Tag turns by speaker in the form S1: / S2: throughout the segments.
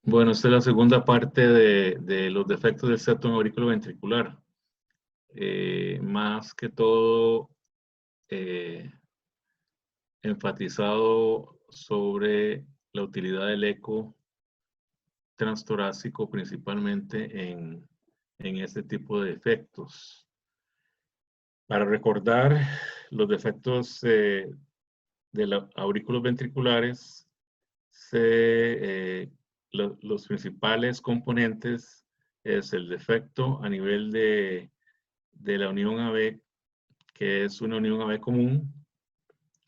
S1: Bueno, esta es la segunda parte de los defectos del septum auriculoventricular. Más que todo enfatizado sobre la utilidad del eco transtorácico principalmente en este tipo de defectos. Para recordar los defectos de los aurículos ventriculares, los principales componentes es el defecto a nivel de la unión AB, que es una unión AB común,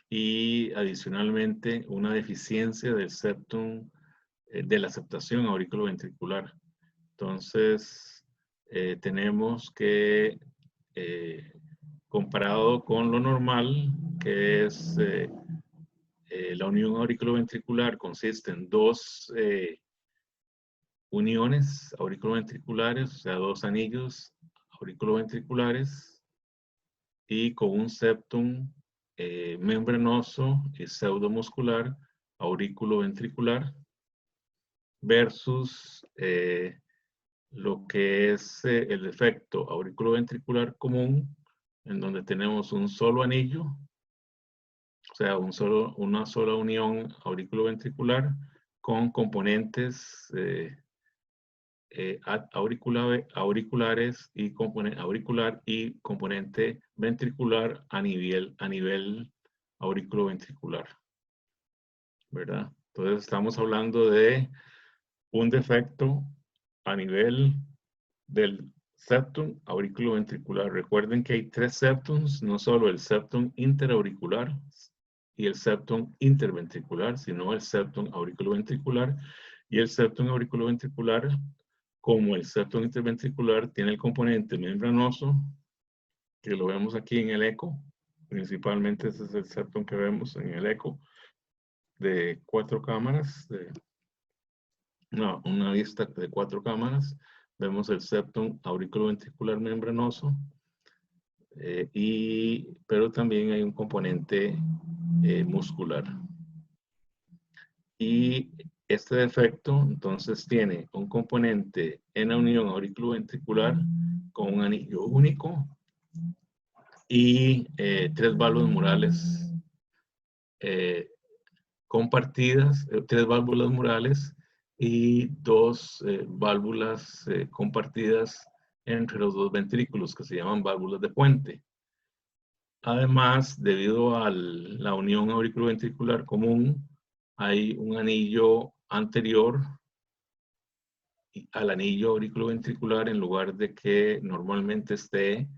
S1: y adicionalmente una deficiencia del septum de la aceptación auriculoventricular. Entonces, tenemos que, comparado con lo normal, que es la unión auriculoventricular, consiste en dos uniones auriculoventriculares, o sea, dos anillos auriculoventriculares, y con un septum membranoso y pseudomuscular auriculoventricular, versus lo que es el defecto auriculoventricular común, en donde tenemos un solo anillo, o sea, una sola unión auriculoventricular con componentes auriculares y auricular y componente ventricular a nivel auriculoventricular, ¿verdad? Entonces estamos hablando de un defecto a nivel del septum auriculoventricular. Recuerden que hay tres septums, no solo el septum interauricular y el septum interventricular, sino el septum auriculoventricular, y el septum auriculoventricular, como el septum interventricular, tiene el componente membranoso, que lo vemos aquí en el eco. Principalmente ese es el septum que vemos en el eco de 4 cámaras, una vista de 4 cámaras. Vemos el septum auriculoventricular membranoso, pero también hay un componente muscular. Y este defecto entonces tiene un componente en la unión auriculoventricular con un anillo único y 3 válvulas murales compartidas, 3 válvulas murales y 2 válvulas compartidas entre los dos ventrículos, que se llaman válvulas de puente. Además, debido a la unión auriculoventricular común, hay un anillo anterior al anillo auriculoventricular, en lugar de que normalmente esté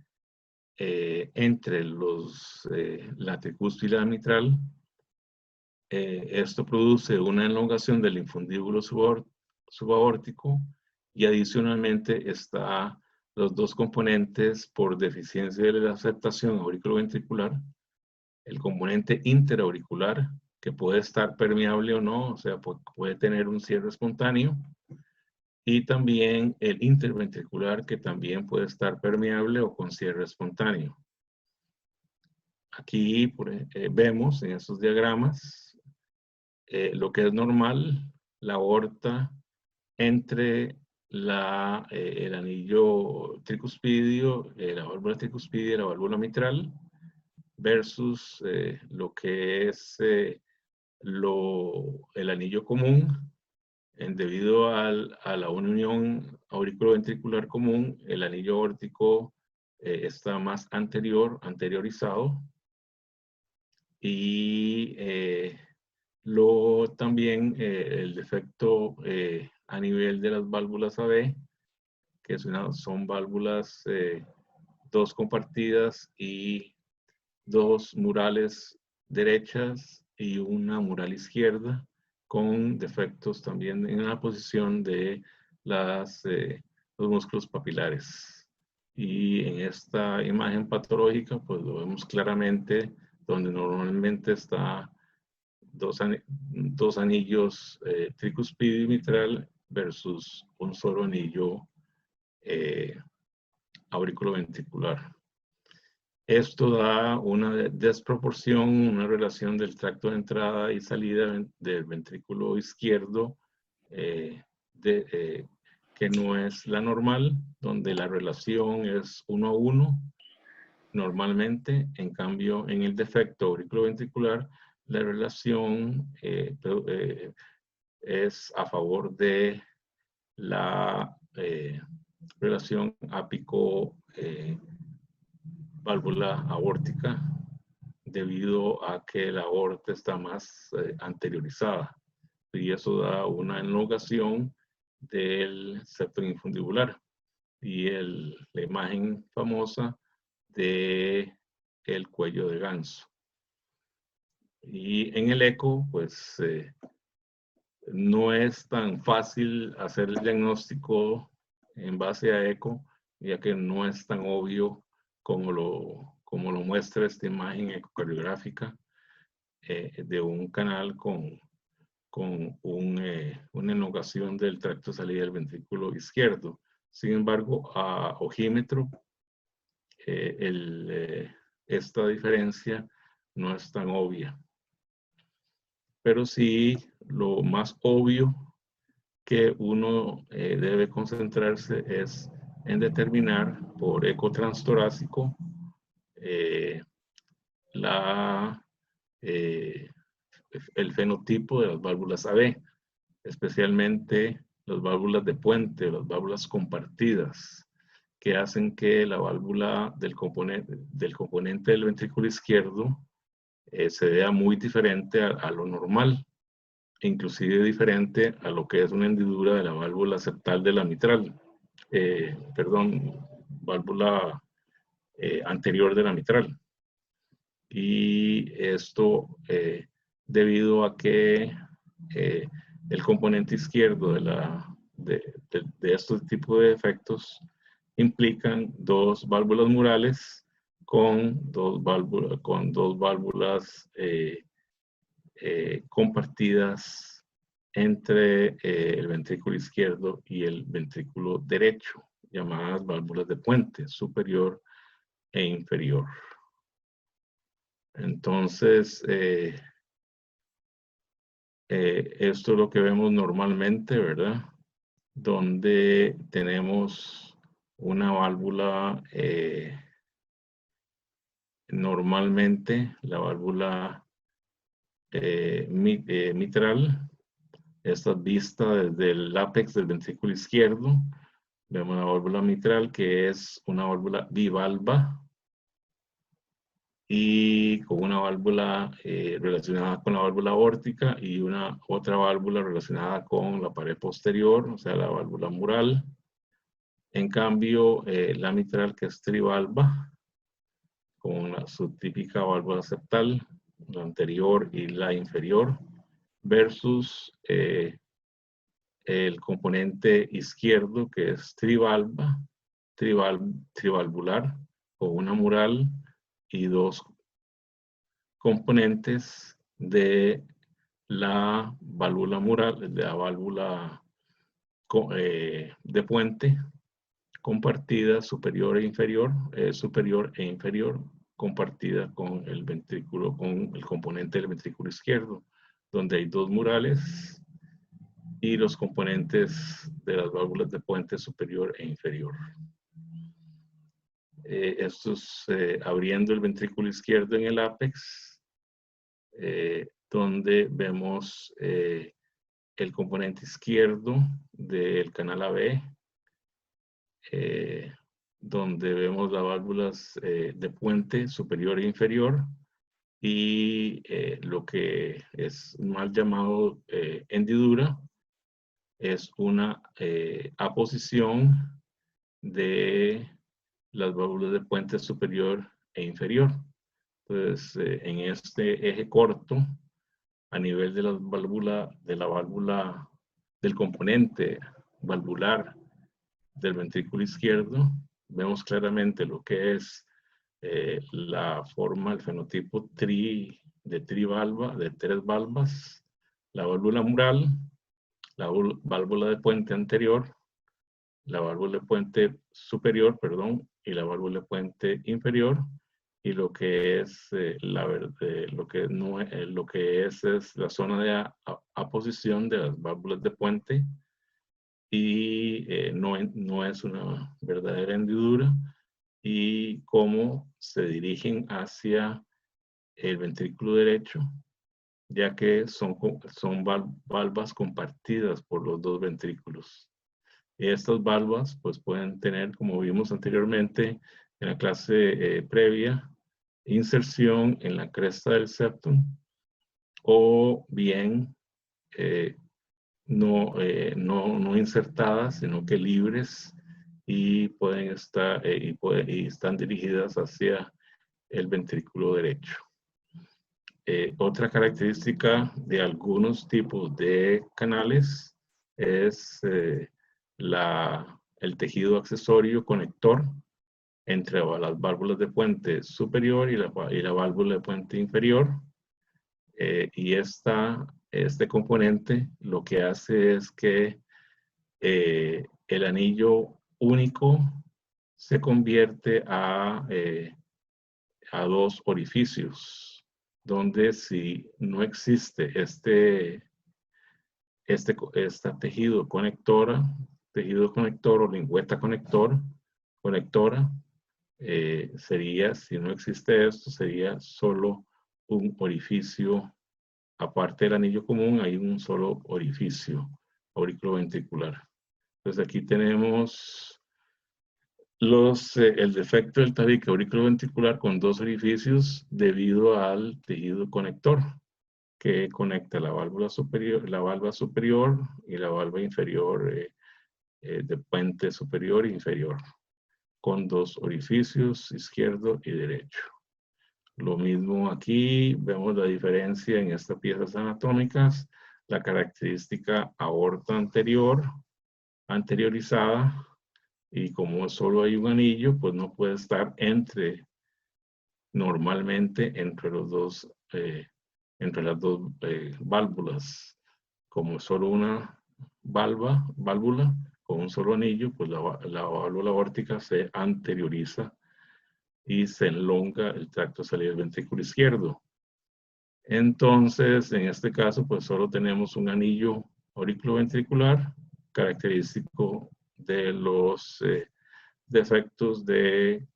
S1: entre la tricúspide y la mitral. Esto produce una elongación del infundíbulo subaórtico, y adicionalmente está los dos componentes por deficiencia de la aceptación auriculoventricular, el componente interauricular, que puede estar permeable o no, o sea, puede tener un cierre espontáneo, y también el interventricular, que también puede estar permeable o con cierre espontáneo. Aquí vemos en estos diagramas lo que es normal, la aorta entre el anillo tricuspidio, la válvula tricuspidia y la válvula mitral, versus lo que es el anillo común. Debido a la unión auriculoventricular común, el anillo aórtico está más anteriorizado, y también el defecto a nivel de las válvulas AB, que son válvulas dos compartidas y dos murales derechas y una mural izquierda, con defectos también en la posición de los músculos papilares. Y en esta imagen patológica, pues lo vemos claramente, donde normalmente está dos anillos tricuspidio y mitral versus un solo anillo auriculoventricular. Esto da una desproporción, una relación del tracto de entrada y salida del ventrículo izquierdo que no es la normal, donde la relación es 1:1 normalmente. En cambio, en el defecto auriculoventricular, la relación es a favor de la relación ápico válvula aórtica, debido a que la aorta está más anteriorizada, y eso da una elongación del septo infundibular y la imagen famosa de el cuello de ganso. Y en el eco, pues no es tan fácil hacer el diagnóstico en base a eco, ya que no es tan obvio como lo muestra esta imagen ecocardiográfica de un canal con una elongación del tracto de salida del ventrículo izquierdo. Sin embargo, a ojímetro, esta diferencia no es tan obvia. Pero sí, lo más obvio que uno debe concentrarse es en determinar por eco transtorácico el fenotipo de las válvulas AB, especialmente las válvulas de puente, las válvulas compartidas, que hacen que la válvula del componente del ventrículo izquierdo se vea muy diferente a lo normal, inclusive diferente a lo que es una hendidura de la válvula septal de la mitral, válvula anterior de la mitral. Y esto debido a que el componente izquierdo de estos tipos de defectos implican dos válvulas murales con dos válvulas compartidas entre el ventrículo izquierdo y el ventrículo derecho, llamadas válvulas de puente superior e inferior. Entonces, esto es lo que vemos normalmente, ¿verdad? Donde tenemos una válvula, normalmente la válvula mitral, esta vista desde el ápex del ventrículo izquierdo. Vemos la válvula mitral, que es una válvula bivalva y con una válvula relacionada con la válvula aórtica y una otra válvula relacionada con la pared posterior, o sea, la válvula mural. En cambio, la mitral, que es trivalva, con su típica válvula septal, la anterior y la inferior, versus el componente izquierdo, que es trivalvular, con una mural y dos componentes de la válvula mural, de la válvula de puente, compartida superior e inferior, compartida con el ventrículo, con el componente del ventrículo izquierdo, donde hay dos murales y los componentes de las válvulas de puente superior e inferior. Esto es abriendo el ventrículo izquierdo en el ápex, donde vemos el componente izquierdo del canal AB, donde vemos las válvulas de puente superior e inferior, y lo que es mal llamado hendidura es una aposición de las válvulas de puente superior e inferior. Entonces, en este eje corto, a nivel de la válvula del componente valvular del ventrículo izquierdo, vemos claramente lo que es la forma, el fenotipo de trivalva, de tres valvas, la válvula mural, la válvula de puente anterior, la válvula de puente superior, perdón, y la válvula de puente inferior, y lo que es lo que es la zona de aposición de las válvulas de puente y no es una verdadera hendidura, y cómo se dirigen hacia el ventrículo derecho, ya que son valvas compartidas por los dos ventrículos. Y estas valvas pues pueden tener, como vimos anteriormente en la clase previa, inserción en la cresta del septum, o bien no insertadas, sino que libres, y pueden estar y están dirigidas hacia el ventrículo derecho. Otra característica de algunos tipos de canales es el tejido accesorio conector entre las válvulas de puente superior y la válvula de puente inferior. Y este componente lo que hace es que el anillo único se convierte a dos orificios, donde si no existe este tejido conector o lingüeta conectora, sería, si no existe esto, sería solo un orificio. Aparte del anillo común, hay un solo orificio auriculoventricular. Entonces aquí tenemos el defecto del tabique auriculoventricular con dos orificios debido al tejido conector que conecta la válvula superior y la válvula inferior de puente superior e inferior, con dos orificios, izquierdo y derecho. Lo mismo aquí, vemos la diferencia en estas piezas anatómicas, la característica aorta anteriorizada, y como solo hay un anillo, pues no puede estar normalmente entre las dos válvulas. Como solo una válvula con un solo anillo, pues la válvula aórtica se anterioriza y se elonga el tracto de salida del ventrículo izquierdo. Entonces, en este caso, pues solo tenemos un anillo auriculoventricular característico de los defectos de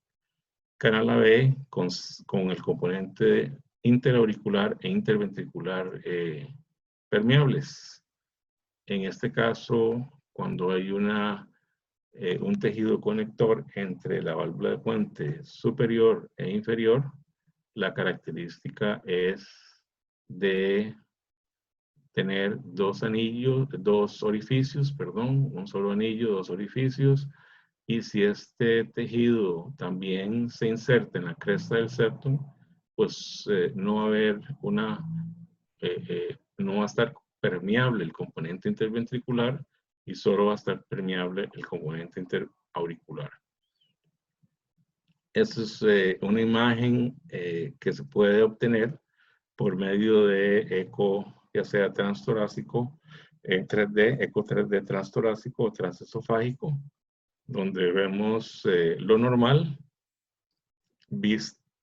S1: canal AB con el componente interauricular e interventricular permeables. En este caso, cuando hay un tejido conector entre la válvula de puente superior e inferior, la característica es de tener dos orificios, un solo anillo, dos orificios, y si este tejido también se inserta en la cresta del septum, pues no va a haber no va a estar permeable el componente interventricular y solo va a estar permeable el componente interauricular. Esa es una imagen que se puede obtener por medio de eco, ya sea transtorácico, 3D, eco 3D transtorácico o transesofágico, donde vemos lo normal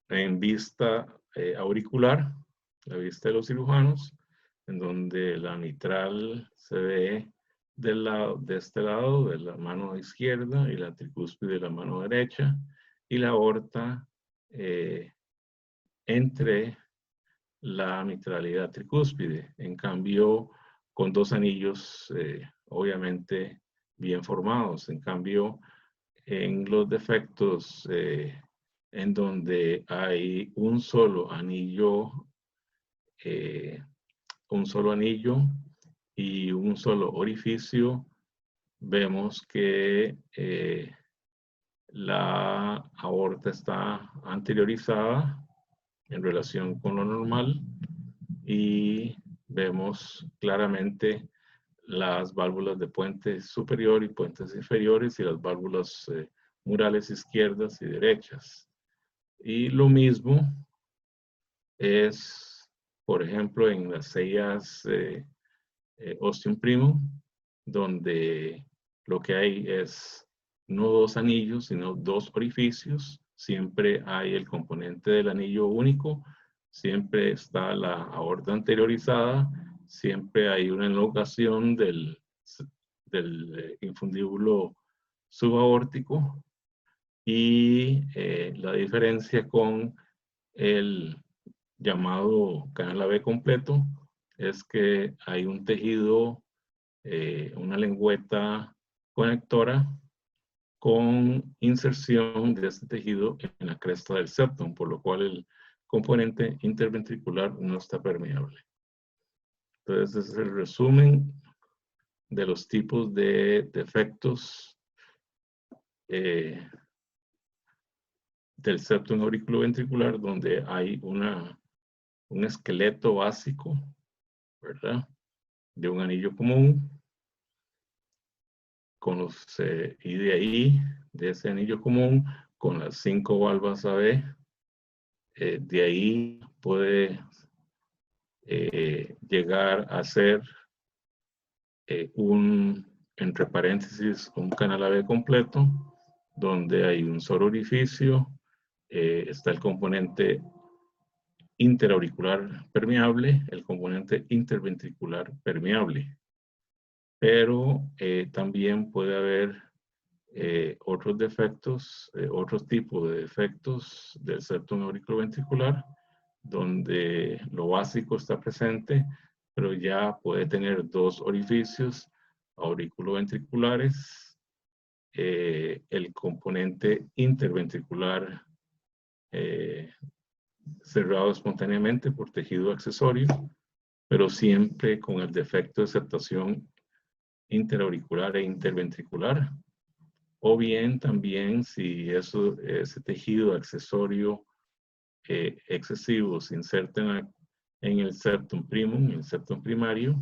S1: en vista auricular, la vista de los cirujanos, en donde la mitral se ve de este lado, de la mano izquierda, y la tricúspide de la mano derecha, y la aorta entre la mitral y la tricúspide. En cambio, con dos anillos, obviamente, bien formados. En cambio, en los defectos en donde hay un solo anillo y un solo orificio, vemos que la aorta está anteriorizada en relación con lo normal, y vemos claramente las válvulas de puente superior y puentes inferiores y las válvulas murales izquierdas y derechas. Y lo mismo es, por ejemplo, en las sellas ostium primum, donde lo que hay es no dos anillos, sino dos orificios. Siempre hay el componente del anillo único, siempre está la aorta anteriorizada, siempre hay una elongación infundíbulo subaórtico, y la diferencia con el llamado canal AB completo es que hay un tejido, una lengüeta conectora con inserción de este tejido en la cresta del septum, por lo cual el componente interventricular no está permeable. Entonces, ese es el resumen de los tipos de defectos del septum auriculoventricular, donde hay un esqueleto básico, ¿verdad?, de un anillo común, y de ahí, de ese anillo común, con las 5 valvas AB, de ahí puede llegar a ser entre paréntesis, un canal AB completo, donde hay un solo orificio, está el componente interauricular permeable, el componente interventricular permeable. Pero también puede haber otros defectos, otros tipos de defectos del septum auriculoventricular, donde lo básico está presente, pero ya puede tener 2 orificios auriculoventriculares, el componente interventricular cerrado espontáneamente por tejido accesorio, pero siempre con el defecto de septación interauricular e interventricular. O bien también si ese tejido accesorio excesivo se inserta en el septum primum, en el septum primario,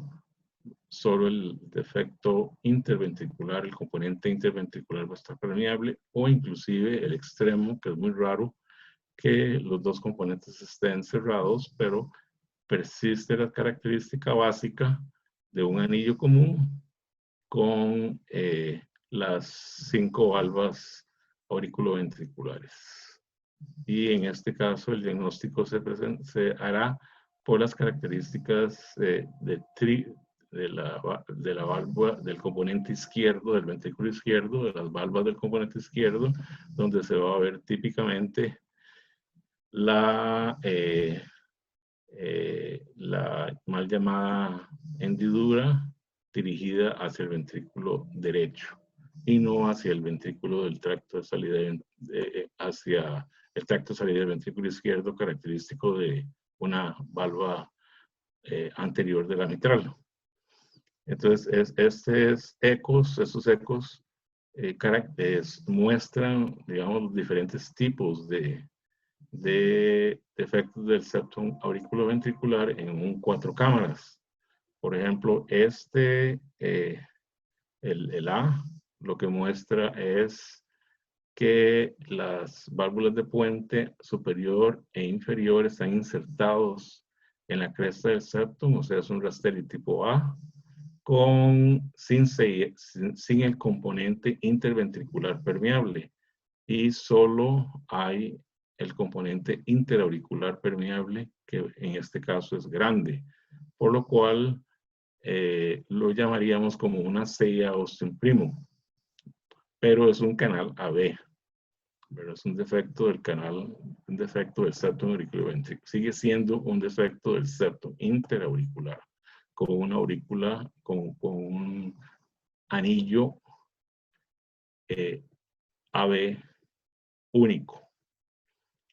S1: solo el defecto interventricular, el componente interventricular va a estar permeable, o inclusive el extremo, que es muy raro que los 2 componentes estén cerrados, pero persiste la característica básica de un anillo común con las 5 valvas auriculoventriculares. Y en este caso el diagnóstico se hará por las características de la válvula del componente izquierdo, del ventrículo izquierdo, de las valvas del componente izquierdo, donde se va a ver típicamente la mal llamada hendidura dirigida hacia el ventrículo derecho y no hacia el ventrículo del tracto de salida, hacia el tracto de salida del ventrículo izquierdo, característico de una valva anterior de la mitral. Entonces, esos ecos muestran, digamos, los diferentes tipos de defectos del septum auriculoventricular en un 4 cámaras. Por ejemplo, el A, lo que muestra es que las válvulas de puente superior e inferior están insertados en la cresta del septum, o sea, es un Rastelli tipo A, sin el componente interventricular permeable, y solo hay el componente interauricular permeable, que en este caso es grande, por lo cual lo llamaríamos como una CIA ostium primum, pero es un canal AB, pero es un defecto del canal, un defecto del septum auriculoventricular. Sigue siendo un defecto del septum interauricular, con una aurícula, con un anillo AB único.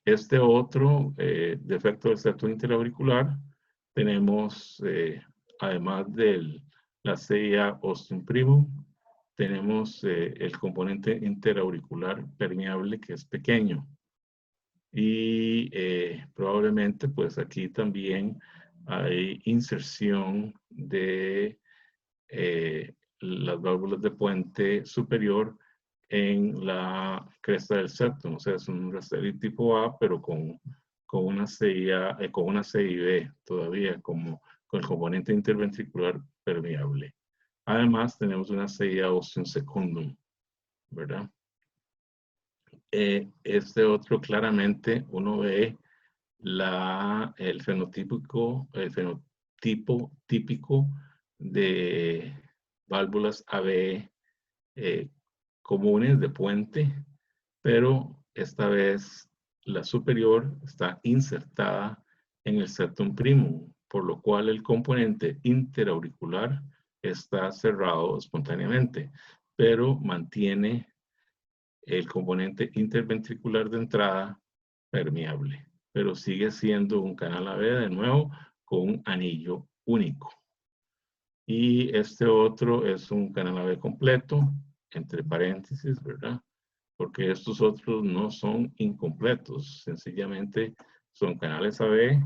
S1: Este otro defecto del septum interauricular, tenemos, además de la CIA ostium primum, tenemos el componente interauricular permeable, que es pequeño. Y probablemente, pues aquí también hay inserción de las válvulas de puente superior en la cresta del septum, o sea, es un Rastelli tipo A, pero con una CIA, con una CIB todavía, con el componente interventricular permeable. Además, tenemos una CIA ostium secundum, ¿verdad? Este otro, claramente, uno ve el fenotipo típico de válvulas AB comunes de puente, pero esta vez la superior está insertada en el septum primum, por lo cual el componente interauricular está cerrado espontáneamente, pero mantiene el componente interventricular de entrada permeable, pero sigue siendo un canal AB de nuevo con un anillo único. Y este otro es un canal AB completo, entre paréntesis, ¿verdad? Porque estos otros no son incompletos, sencillamente son canales AB,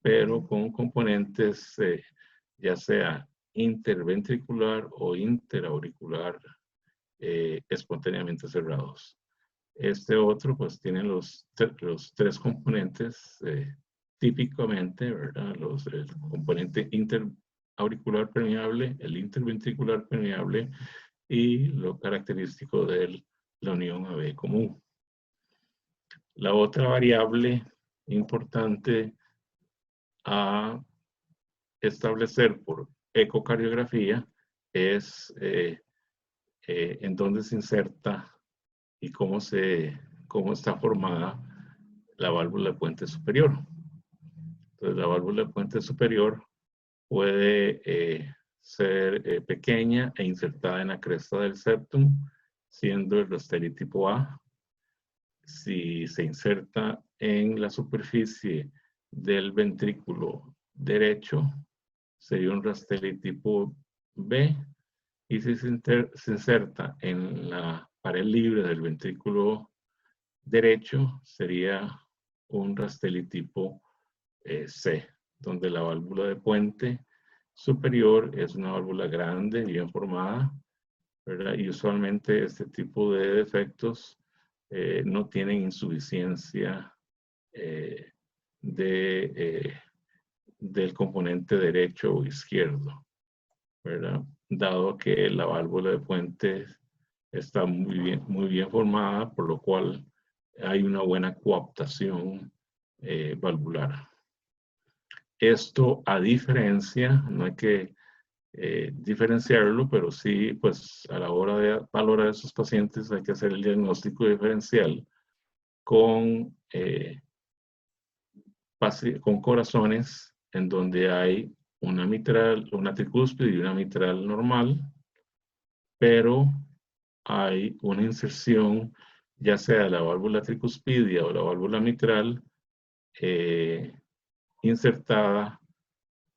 S1: pero con componentes ya sea interventricular o interauricular espontáneamente cerrados. Este otro pues tiene los tres componentes típicamente, ¿verdad? El componente interauricular permeable, el interventricular permeable y lo característico de la unión AB común. La otra variable importante a establecer por ecocardiografía es en dónde se inserta y cómo está formada la válvula de puente superior. Entonces, la válvula de puente superior puede ser pequeña e insertada en la cresta del septum, siendo el Rastelli tipo A. Si se inserta en la superficie del ventrículo derecho, sería un Rastelli tipo B. Y si se inserta en la pared libre del ventrículo derecho, sería un Rastelli tipo C, donde la válvula de puente superior es una válvula grande, bien formada, ¿verdad? Y usualmente este tipo de defectos no tienen insuficiencia del componente derecho o izquierdo, ¿verdad? Dado que la válvula de puente está muy bien formada, por lo cual hay una buena coaptación valvular. Esto a diferencia, no hay que diferenciarlo, pero sí, pues a la hora de valorar a esos pacientes hay que hacer el diagnóstico diferencial con corazones en donde hay una mitral, una tricúspide y una mitral normal, pero hay una inserción, ya sea la válvula tricuspidia o la válvula mitral, insertada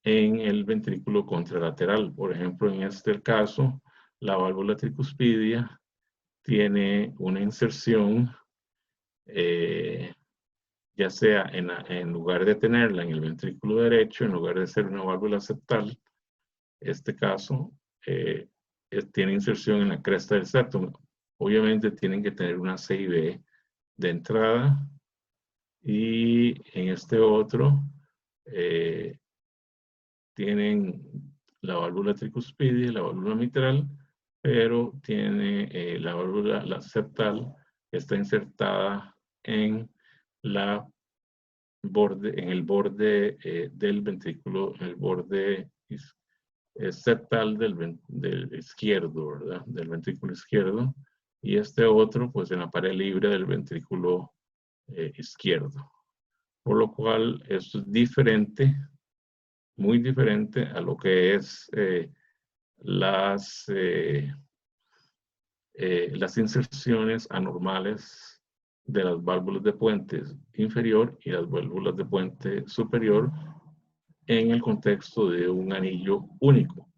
S1: en el ventrículo contralateral. Por ejemplo, en este caso, la válvula tricuspidia tiene una inserción, ya sea en lugar de tenerla en el ventrículo derecho, en lugar de ser una válvula septal, este caso tiene inserción en la cresta del septum. Obviamente tienen que tener una C y B de entrada, y en este otro tienen la válvula tricuspidia y la válvula mitral, pero tiene la válvula septal que está insertada en el borde del ventrículo, en el borde septal del izquierdo, ¿verdad? Del ventrículo izquierdo, y este otro, pues en la pared libre del ventrículo izquierdo. Por lo cual, esto es diferente, muy diferente a lo que es las inserciones anormales de las válvulas de puente inferior y las válvulas de puente superior en el contexto de un anillo único.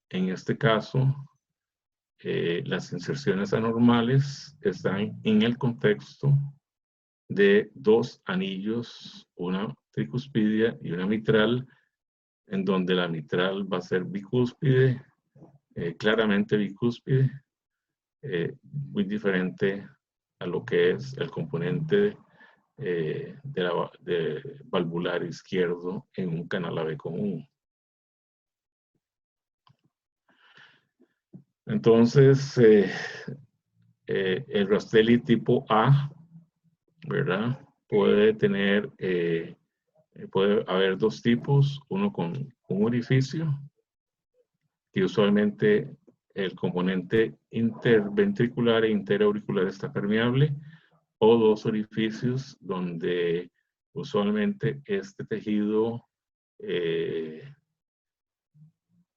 S1: En este caso, las inserciones anormales están en el contexto de dos anillos, una tricuspidia y una mitral, en donde la mitral va a ser bicúspide, claramente bicúspide, muy diferente a lo que es el componente de valvular izquierdo en un canal AB común. Entonces, el Rastelli tipo A, ¿verdad? Puede tener, puede haber dos tipos, uno con un orificio, y usualmente el componente interventricular e interauricular está permeable, o dos orificios donde usualmente este tejido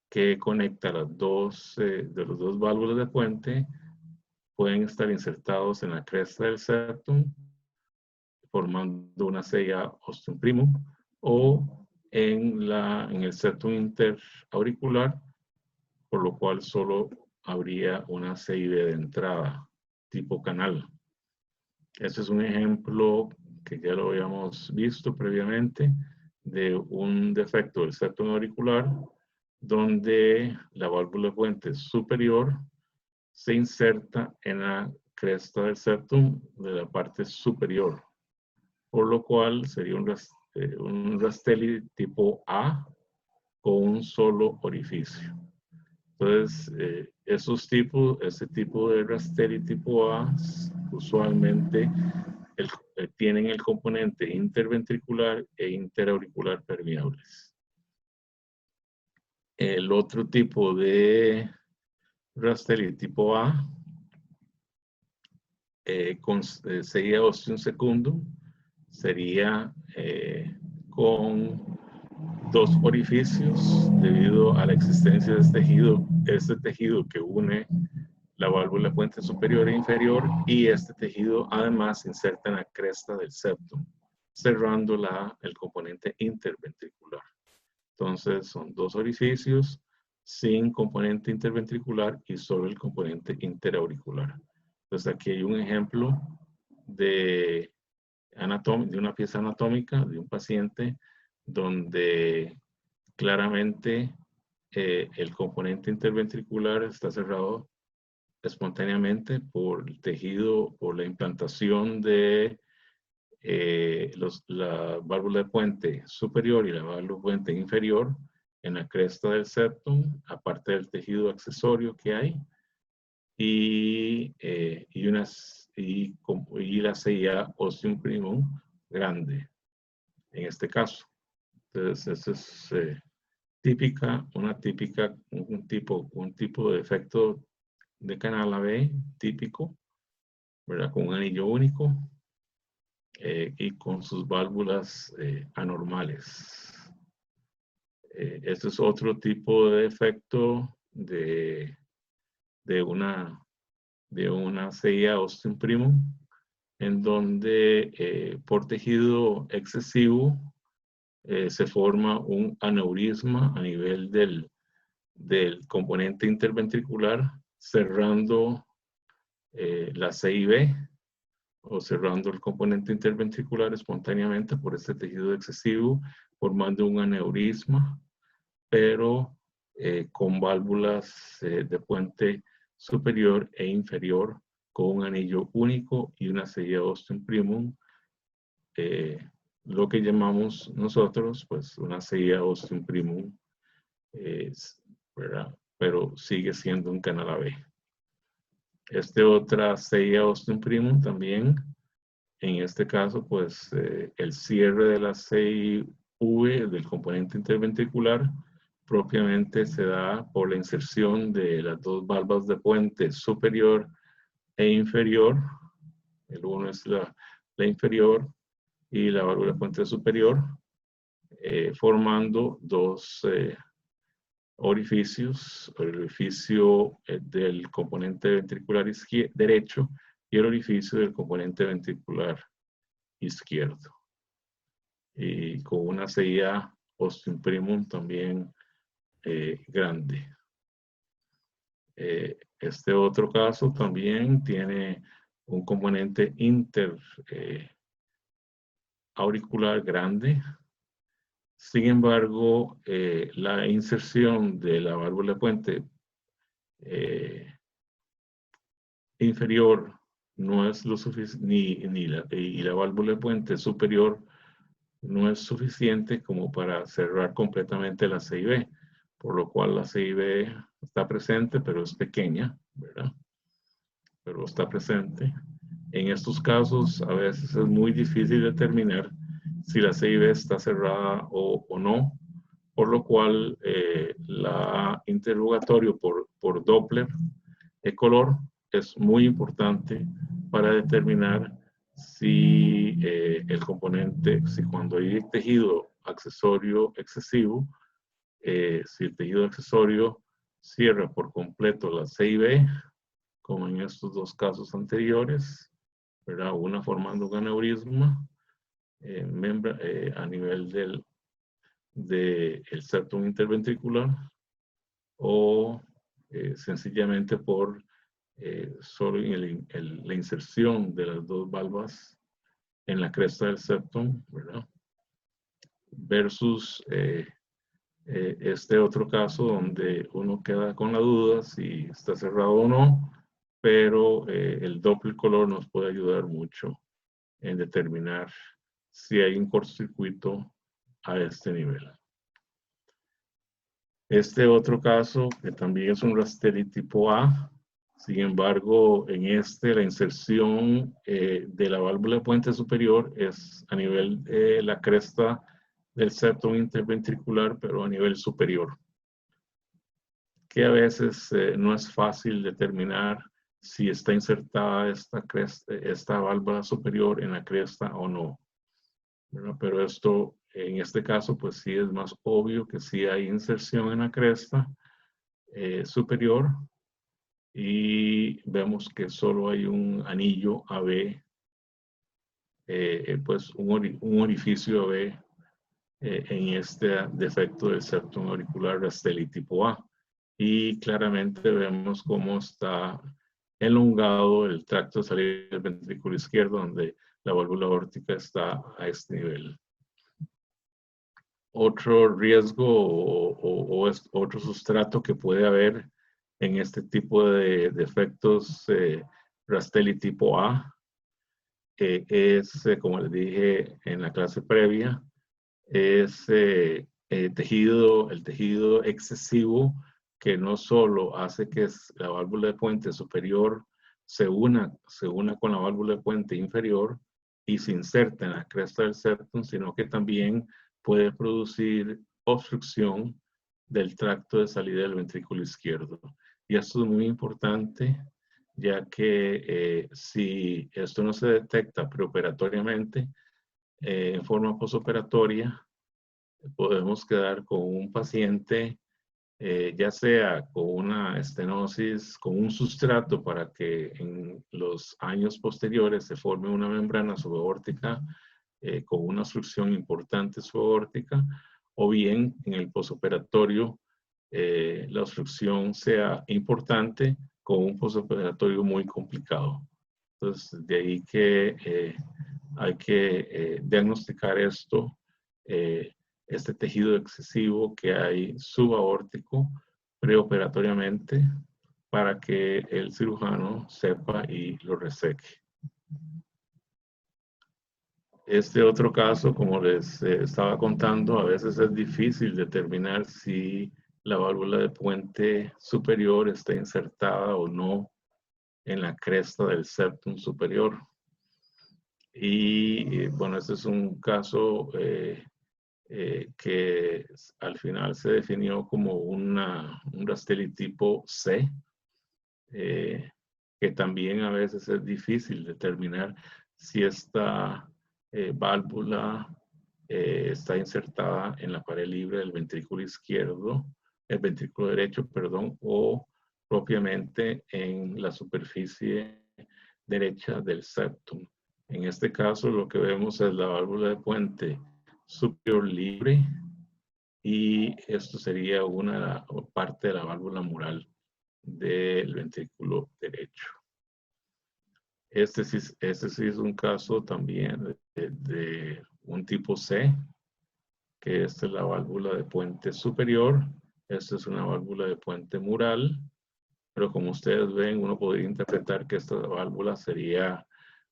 S1: que conecta las dos, de los dos válvulas de puente pueden estar insertados en la cresta del septum, formando una CIA ostium primum, o en el septum interauricular, por lo cual solo habría una CIB de entrada, tipo canal. Este es un ejemplo que ya lo habíamos visto previamente de un defecto del septum auricular donde la válvula de puente superior se inserta en la cresta del septum de la parte superior, por lo cual sería un Rastelli tipo A con un solo orificio. Entonces, ese tipo de Rastelli tipo A usualmente tienen el componente interventricular e interauricular permeables. El otro tipo de Rastelli tipo A sería ostium secundum, sería con dos orificios debido a la existencia de este tejido que une la válvula de puente superior e inferior, y este tejido además se inserta en la cresta del septum, cerrando el componente interventricular. Entonces son dos orificios sin componente interventricular y solo el componente interauricular. Entonces aquí hay un ejemplo de una pieza anatómica de un paciente donde claramente el componente interventricular está cerrado espontáneamente por el tejido, por la implantación de la válvula de puente superior y la válvula de puente inferior en la cresta del septum, aparte del tejido accesorio que hay, y la CIA ostium primum grande, en este caso. Entonces, eso es un tipo de defecto de canal AB típico, ¿verdad? Con un anillo único y con sus válvulas anormales. Este es otro tipo de defecto de una CIA ostium primum, en donde por tejido excesivo se forma un aneurisma a nivel del componente interventricular, cerrando la CIB o cerrando el componente interventricular espontáneamente por este tejido excesivo, formando un aneurisma, pero con válvulas de puente superior e inferior, con un anillo único y una CIA ostium primum, lo que llamamos nosotros, pues, una CIA ostium primum, ¿verdad? Pero sigue siendo un canal AB. Otra CIA ostium primum también, en este caso, pues, el cierre de la CIV del componente interventricular propiamente se da por la inserción de las dos válvulas de puente superior e inferior. El uno es la inferior y la válvula de puente superior, formando dos orificios, el orificio del componente ventricular derecho y el orificio del componente ventricular izquierdo. Y con una CIA ostium primum también grande. Este otro caso también tiene un componente interauricular grande. Sin embargo, la inserción de la válvula de puente inferior no es lo suficiente, y la válvula de puente superior no es suficiente como para cerrar completamente la CIB, por lo cual la CIB está presente, pero es pequeña, ¿verdad? Pero está presente. En estos casos, a veces es muy difícil determinar si la CIB está cerrada o no, por lo cual la interrogatorio por Doppler de color es muy importante para determinar si el componente, si cuando hay tejido accesorio excesivo, si el tejido accesorio cierra por completo la C y B, como en estos dos casos anteriores, ¿verdad? Una formando un aneurisma a nivel del septum interventricular, o sencillamente por solo la inserción de las dos valvas en la cresta del septum, ¿verdad? Versus este otro caso donde uno queda con la duda si está cerrado o no, pero el Doppler color nos puede ayudar mucho en determinar si hay un cortocircuito a este nivel. Este otro caso, que también es un Rastelli tipo A, sin embargo, en este la inserción de la válvula de puente superior es a nivel de la cresta del septum interventricular, pero a nivel superior, que a veces no es fácil determinar si está insertada esta válvula superior en la cresta o no, ¿verdad? Pero esto, en este caso, pues sí es más obvio que sí hay inserción en la cresta superior, y vemos que solo hay un anillo AB, pues un orificio AB en este defecto del septum auricular Rastelli tipo A. Y claramente vemos cómo está elongado el tracto de salida del ventrículo izquierdo, donde la válvula aórtica está a este nivel. Otro riesgo o otro sustrato que puede haber en este tipo de defectos Rastelli tipo A es, como les dije en la clase previa, es el tejido excesivo, que no solo hace que la válvula de puente superior se una con la válvula de puente inferior y se inserta en la cresta del septum, sino que también puede producir obstrucción del tracto de salida del ventrículo izquierdo. Y esto es muy importante, ya que si esto no se detecta preoperatoriamente, en forma posoperatoria, podemos quedar con un paciente, ya sea con una estenosis, con un sustrato para que en los años posteriores se forme una membrana subaórtica con una obstrucción importante subaórtica, o bien en el posoperatorio la obstrucción sea importante con un posoperatorio muy complicado. Entonces, de ahí que hay que diagnosticar esto, este tejido excesivo que hay subaórtico preoperatoriamente, para que el cirujano sepa y lo reseque. Este otro caso, como les estaba contando, a veces es difícil determinar si la válvula de puente superior está insertada o no en la cresta del septum superior. Y bueno, este es un caso que al final se definió como un Rastelli tipo C, que también a veces es difícil determinar si esta válvula está insertada en la pared libre del ventrículo izquierdo, el ventrículo derecho, perdón, o propiamente en la superficie derecha del septum. En este caso, lo que vemos es la válvula de puente superior libre, y esto sería una parte de la válvula mural del ventrículo derecho. Este sí es un caso también de un tipo C, que esta es la válvula de puente superior. Esta es una válvula de puente mural, pero como ustedes ven, uno podría interpretar que esta válvula sería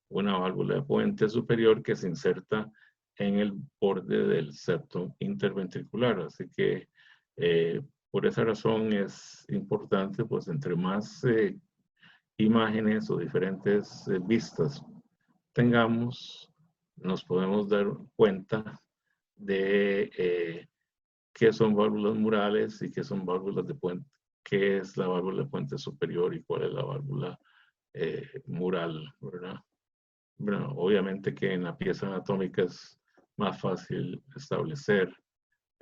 S1: una válvula de puente superior que se inserta en el borde del septum interventricular. Así que por esa razón es importante, pues entre más imágenes o diferentes vistas tengamos, nos podemos dar cuenta de qué son válvulas murales y qué son válvulas de puente, qué es la válvula de puente superior y cuál es la válvula mural, ¿verdad? Bueno, obviamente que en la pieza anatómica es más fácil establecer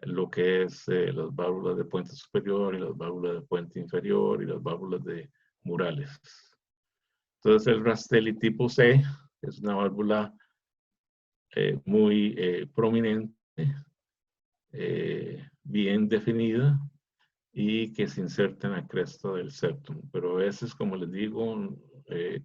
S1: lo que es las válvulas de puente superior y las válvulas de puente inferior y las válvulas de murales. Entonces el Rastelli tipo C es una válvula muy prominente, bien definida y que se inserta en la cresta del septum. Pero a veces, como les digo,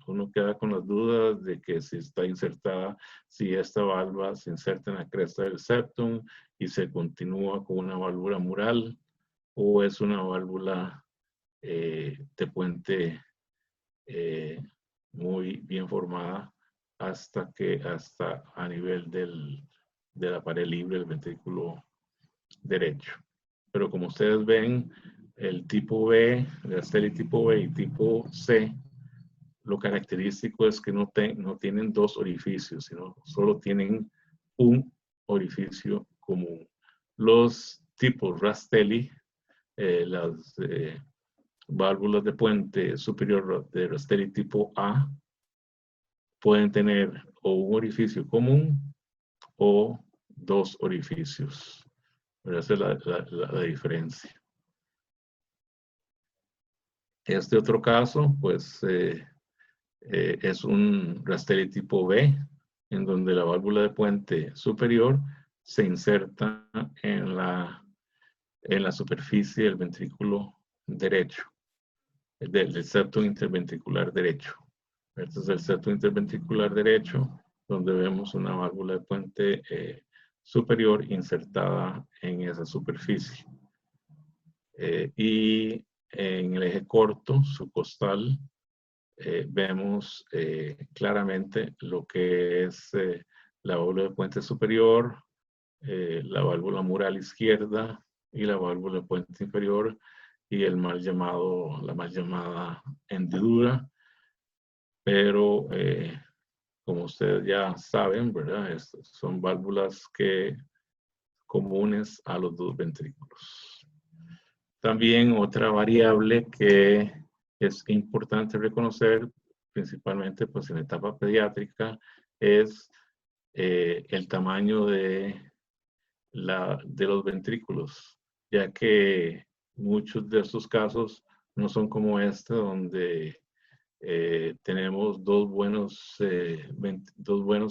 S1: uno queda con las dudas de que si está insertada, si esta válvula se inserta en la cresta del septum y se continúa con una válvula mural o es una válvula de puente muy bien formada hasta a nivel de la pared libre del ventrículo derecho. Pero como ustedes ven, el tipo B, el Rastelli tipo B y tipo C, lo característico es que no tienen dos orificios, sino solo tienen un orificio común. Los tipos Rastelli, las válvulas de puente superior de Rastelli tipo A, pueden tener o un orificio común o dos orificios. Pero esa es la diferencia. Este otro caso, pues, es un Rastelli tipo B, en donde la válvula de puente superior se inserta en la superficie del ventrículo derecho, del septo interventricular derecho. Este es el septo interventricular derecho, donde vemos una válvula de puente superior insertada en esa superficie. Y en el eje corto, subcostal, vemos claramente lo que es la válvula de puente superior, la válvula mural izquierda y la válvula de puente inferior y la mal llamada hendidura. Pero como ustedes ya saben, ¿verdad? Son válvulas comunes a los dos ventrículos. También otra variable que es importante reconocer, principalmente pues en la etapa pediátrica, es el tamaño de los ventrículos, ya que muchos de estos casos no son como este, donde tenemos dos buenos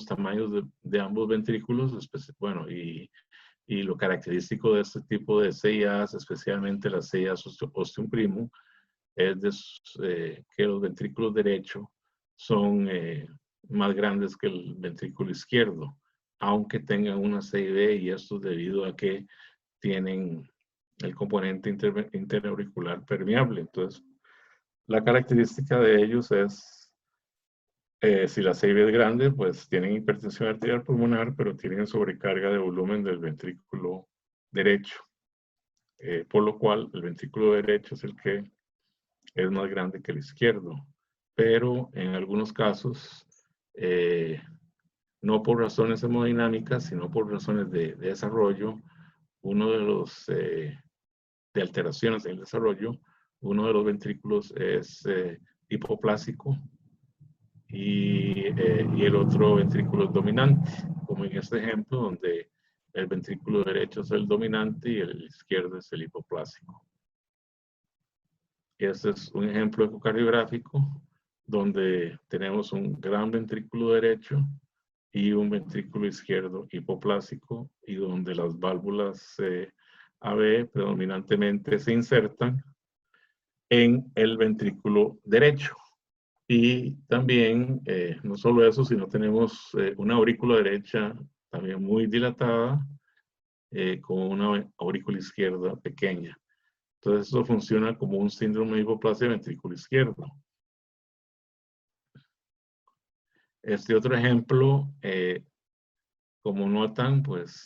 S1: tamaños de ambos ventrículos, bueno, y lo característico de este tipo de CIAs, especialmente las CIAs ostium primo, es que los ventrículos derechos son más grandes que el ventrículo izquierdo, aunque tengan una CID, y esto es debido a que tienen el componente interauricular permeable. Entonces, la característica de ellos es, si la CID es grande, pues tienen hipertensión arterial pulmonar, pero tienen sobrecarga de volumen del ventrículo derecho. Por lo cual, el ventrículo derecho es el que es más grande que el izquierdo. Pero en algunos casos, no por razones hemodinámicas, sino por razones de desarrollo, uno de los de alteraciones en el desarrollo, uno de los ventrículos es hipoplásico y el otro ventrículo es dominante, como en este ejemplo donde el ventrículo derecho es el dominante y el izquierdo es el hipoplásico. Este es un ejemplo ecocardiográfico donde tenemos un gran ventrículo derecho y un ventrículo izquierdo hipoplásico, y donde las válvulas AB predominantemente se insertan en el ventrículo derecho. Y también, no solo eso, sino tenemos una aurícula derecha también muy dilatada, con una aurícula izquierda pequeña. Entonces, esto funciona como un síndrome de hipoplasia ventrículo izquierdo. Este otro ejemplo, como notan, pues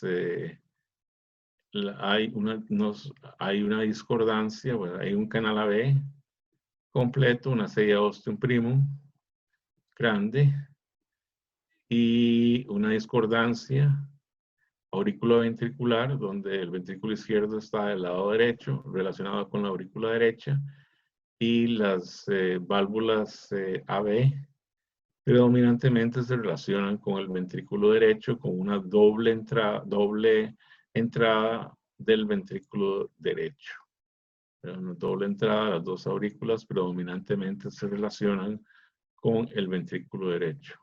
S1: hay una discordancia, bueno, hay un canal AB completo, una serie ostium primum grande y una discordancia aurícula ventricular, donde el ventrículo izquierdo está del lado derecho, relacionado con la aurícula derecha, y las válvulas AB predominantemente se relacionan con el ventrículo derecho, con una doble entrada del ventrículo derecho. Una doble entrada, las dos aurículas predominantemente se relacionan con el ventrículo derecho.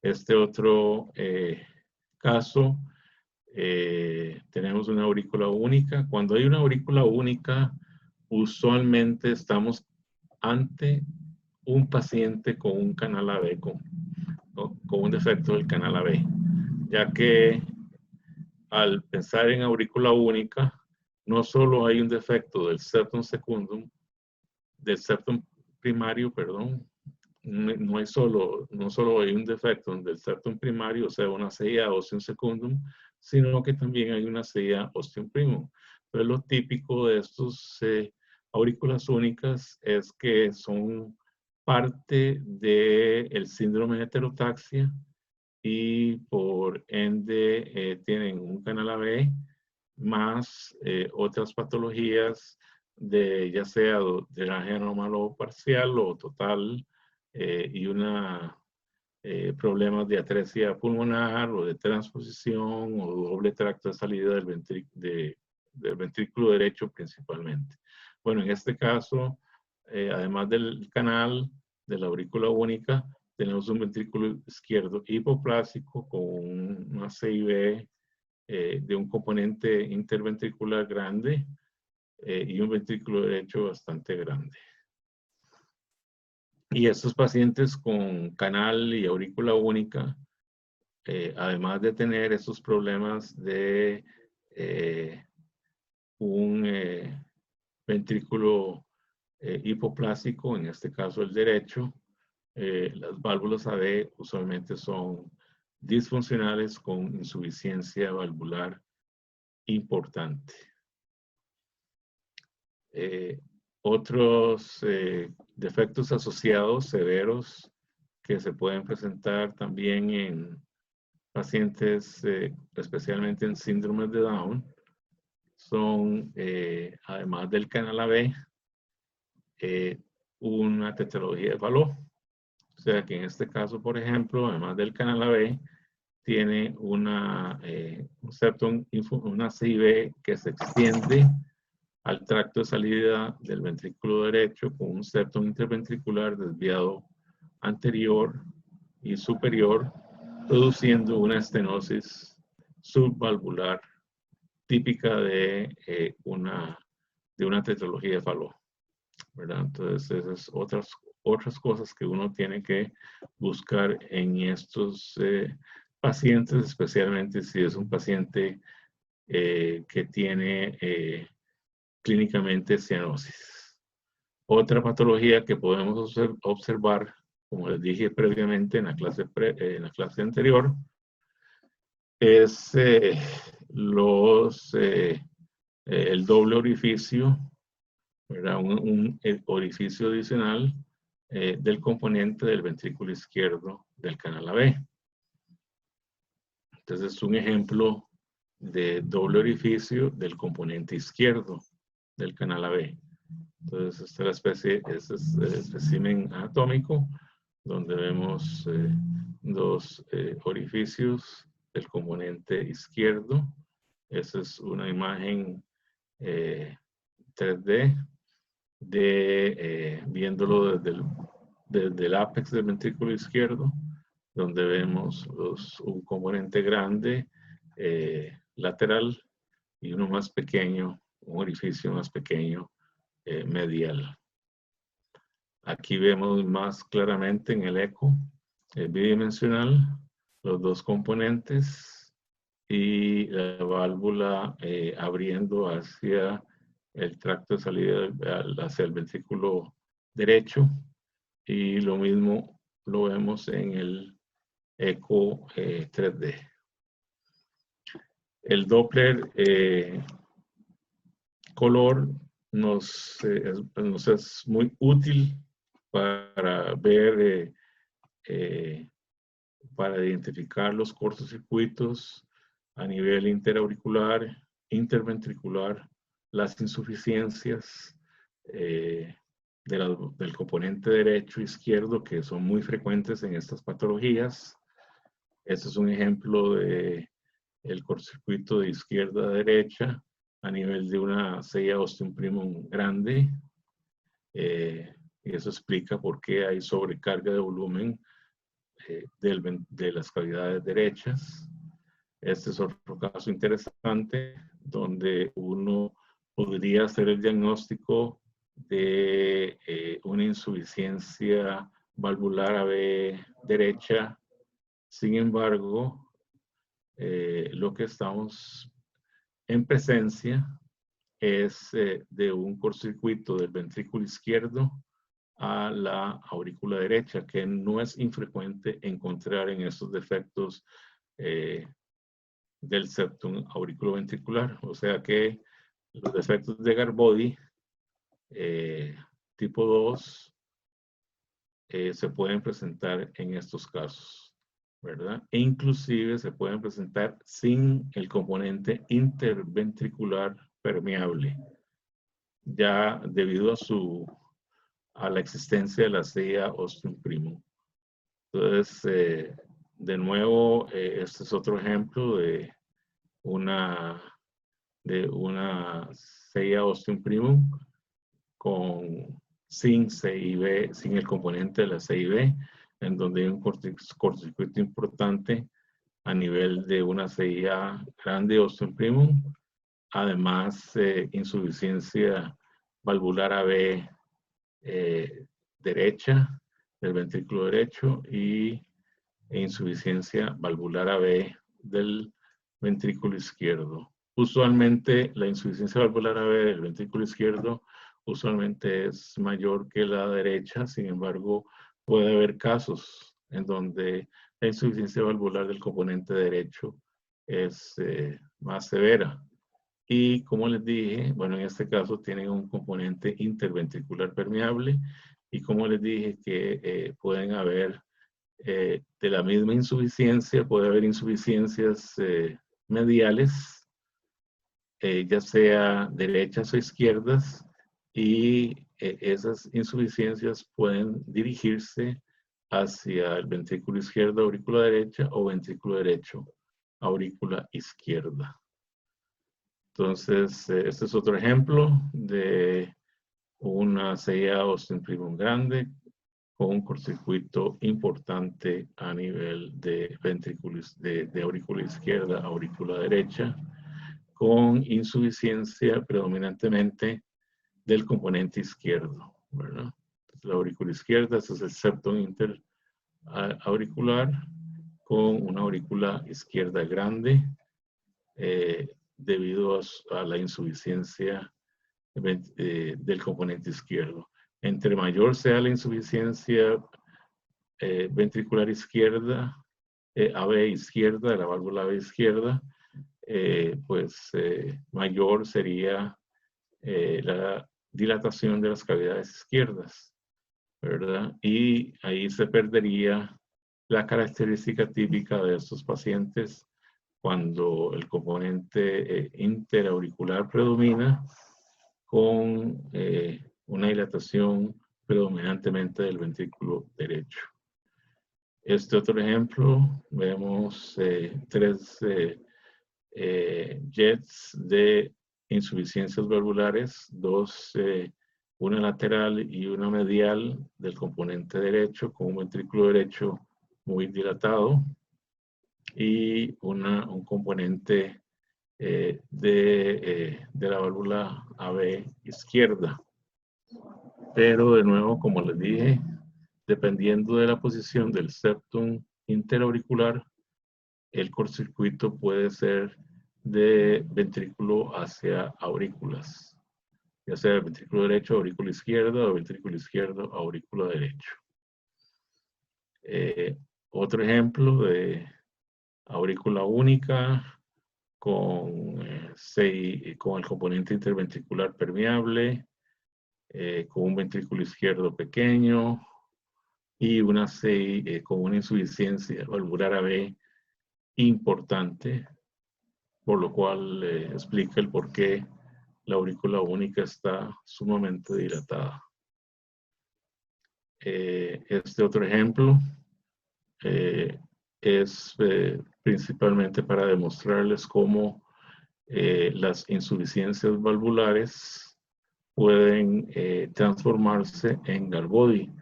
S1: Este otro caso, tenemos una aurícula única. Cuando hay una aurícula única, usualmente estamos ante un paciente con un canal AB, con un defecto del canal AB, ya que al pensar en aurícula única, no solo hay un defecto del septum secundum, del septum primario, perdón, no solo hay un defecto del septum primario, o sea, una CIA ostium secundum, sino que también hay una CIA ostium primum. Entonces, lo típico de estos aurículas únicas es que son parte del síndrome de heterotaxia y por ende tienen un canal AB más otras patologías de ya sea drenaje anómalo parcial o total y problemas de atresia pulmonar o de transposición o doble tracto de salida del ventrículo derecho principalmente. Bueno, en este caso, además del canal de la aurícula única, tenemos un ventrículo izquierdo hipoplásico con una CIB de un componente interventricular grande y un ventrículo derecho bastante grande. Y estos pacientes con canal y aurícula única, además de tener esos problemas de un ventrículo hipoplásico, en este caso el derecho, las válvulas AB usualmente son disfuncionales con insuficiencia valvular importante. Otros defectos asociados severos que se pueden presentar también en pacientes, especialmente en síndromes de Down, son, además del canal AB, una tetralogía de Fallot. O sea que en este caso, por ejemplo, además del canal AB, tiene un septum, una CIB que se extiende al tracto de salida del ventrículo derecho con un septum interventricular desviado anterior y superior, produciendo una estenosis subvalvular típica de una tetralogía de Fallot, ¿verdad? Entonces, esas otras cosas que uno tiene que buscar en estos pacientes, especialmente si es un paciente que tiene clínicamente cianosis. Otra patología que podemos observar, como les dije previamente en la clase anterior, es el doble orificio, ¿verdad? Un orificio adicional del componente del ventrículo izquierdo del canal AB. Entonces es un ejemplo de doble orificio del componente izquierdo del canal AB. Entonces esta es el espécimen anatómico donde vemos dos orificios del componente izquierdo. Esa es una imagen 3D viéndolo desde el ápex del ventrículo izquierdo, donde vemos un componente grande lateral y uno más pequeño, un orificio más pequeño medial. Aquí vemos más claramente en el eco bidimensional los dos componentes y la válvula abriendo hacia el tracto de salida hacia el ventrículo derecho, y lo mismo lo vemos en el eco 3D. El Doppler color nos es muy útil para ver, para identificar los cortocircuitos a nivel interauricular, interventricular, las insuficiencias del componente derecho e izquierdo, que son muy frecuentes en estas patologías. Este es un ejemplo de el cortocircuito de izquierda a derecha a nivel de una CIA ostium primum grande. Y eso explica por qué hay sobrecarga de volumen de las cavidades derechas. Este es otro caso interesante donde uno podría hacer el diagnóstico de una insuficiencia valvular AB derecha. Sin embargo, lo que estamos en presencia es de un cortocircuito del ventrículo izquierdo a la aurícula derecha, que no es infrecuente encontrar en estos defectos del septum auriculoventricular. O sea que los defectos de Garbody tipo 2 se pueden presentar en estos casos, ¿verdad? E inclusive se pueden presentar sin el componente interventricular permeable, ya debido a la existencia de la CIA ostium primum. Entonces, de nuevo, este es otro ejemplo de una CIA ostium primum sin CIB, sin el componente de la CIB, en donde hay un cortocircuito importante a nivel de una CIA grande ostium primum, además insuficiencia valvular AB derecha del ventrículo derecho e insuficiencia valvular AB del ventrículo izquierdo. Usualmente la insuficiencia valvular AB del ventrículo izquierdo usualmente es mayor que la derecha, sin embargo puede haber casos en donde la insuficiencia valvular del componente derecho es más severa. Y como les dije, bueno, en este caso tienen un componente interventricular permeable y como les dije que pueden haber de la misma insuficiencia, puede haber insuficiencias mediales, ya sea derechas o izquierdas, y esas insuficiencias pueden dirigirse hacia el ventrículo izquierdo, aurícula derecha, o ventrículo derecho, aurícula izquierda. Entonces, este es otro ejemplo de una CIA ostium primum grande con un cortocircuito importante a nivel de de aurícula izquierda, aurícula derecha, con insuficiencia predominantemente del componente izquierdo, ¿verdad? La aurícula izquierda, este es el septum interauricular con una aurícula izquierda grande debido a la insuficiencia del componente izquierdo. Entre mayor sea la insuficiencia ventricular izquierda, AB izquierda, la válvula AB izquierda, pues mayor sería la dilatación de las cavidades izquierdas, ¿verdad? Y ahí se perdería la característica típica de estos pacientes cuando el componente interauricular predomina con una dilatación predominantemente del ventrículo derecho. Este otro ejemplo, vemos tres jets de insuficiencias valvulares, una lateral y una medial del componente derecho con un ventrículo derecho muy dilatado y un componente de la válvula AB izquierda. Pero de nuevo, como les dije, dependiendo de la posición del septum interauricular, el cortocircuito puede ser de ventrículo hacia aurículas, ya sea el ventrículo derecho, aurícula izquierda, o ventrículo izquierdo, aurícula derecho. Otro ejemplo de aurícula única con el componente interventricular permeable, con un ventrículo izquierdo pequeño y una con una insuficiencia valvular AB importante, por lo cual explica el por qué la aurícula única está sumamente dilatada. Este otro ejemplo es principalmente para demostrarles cómo las insuficiencias valvulares pueden transformarse en Garbody,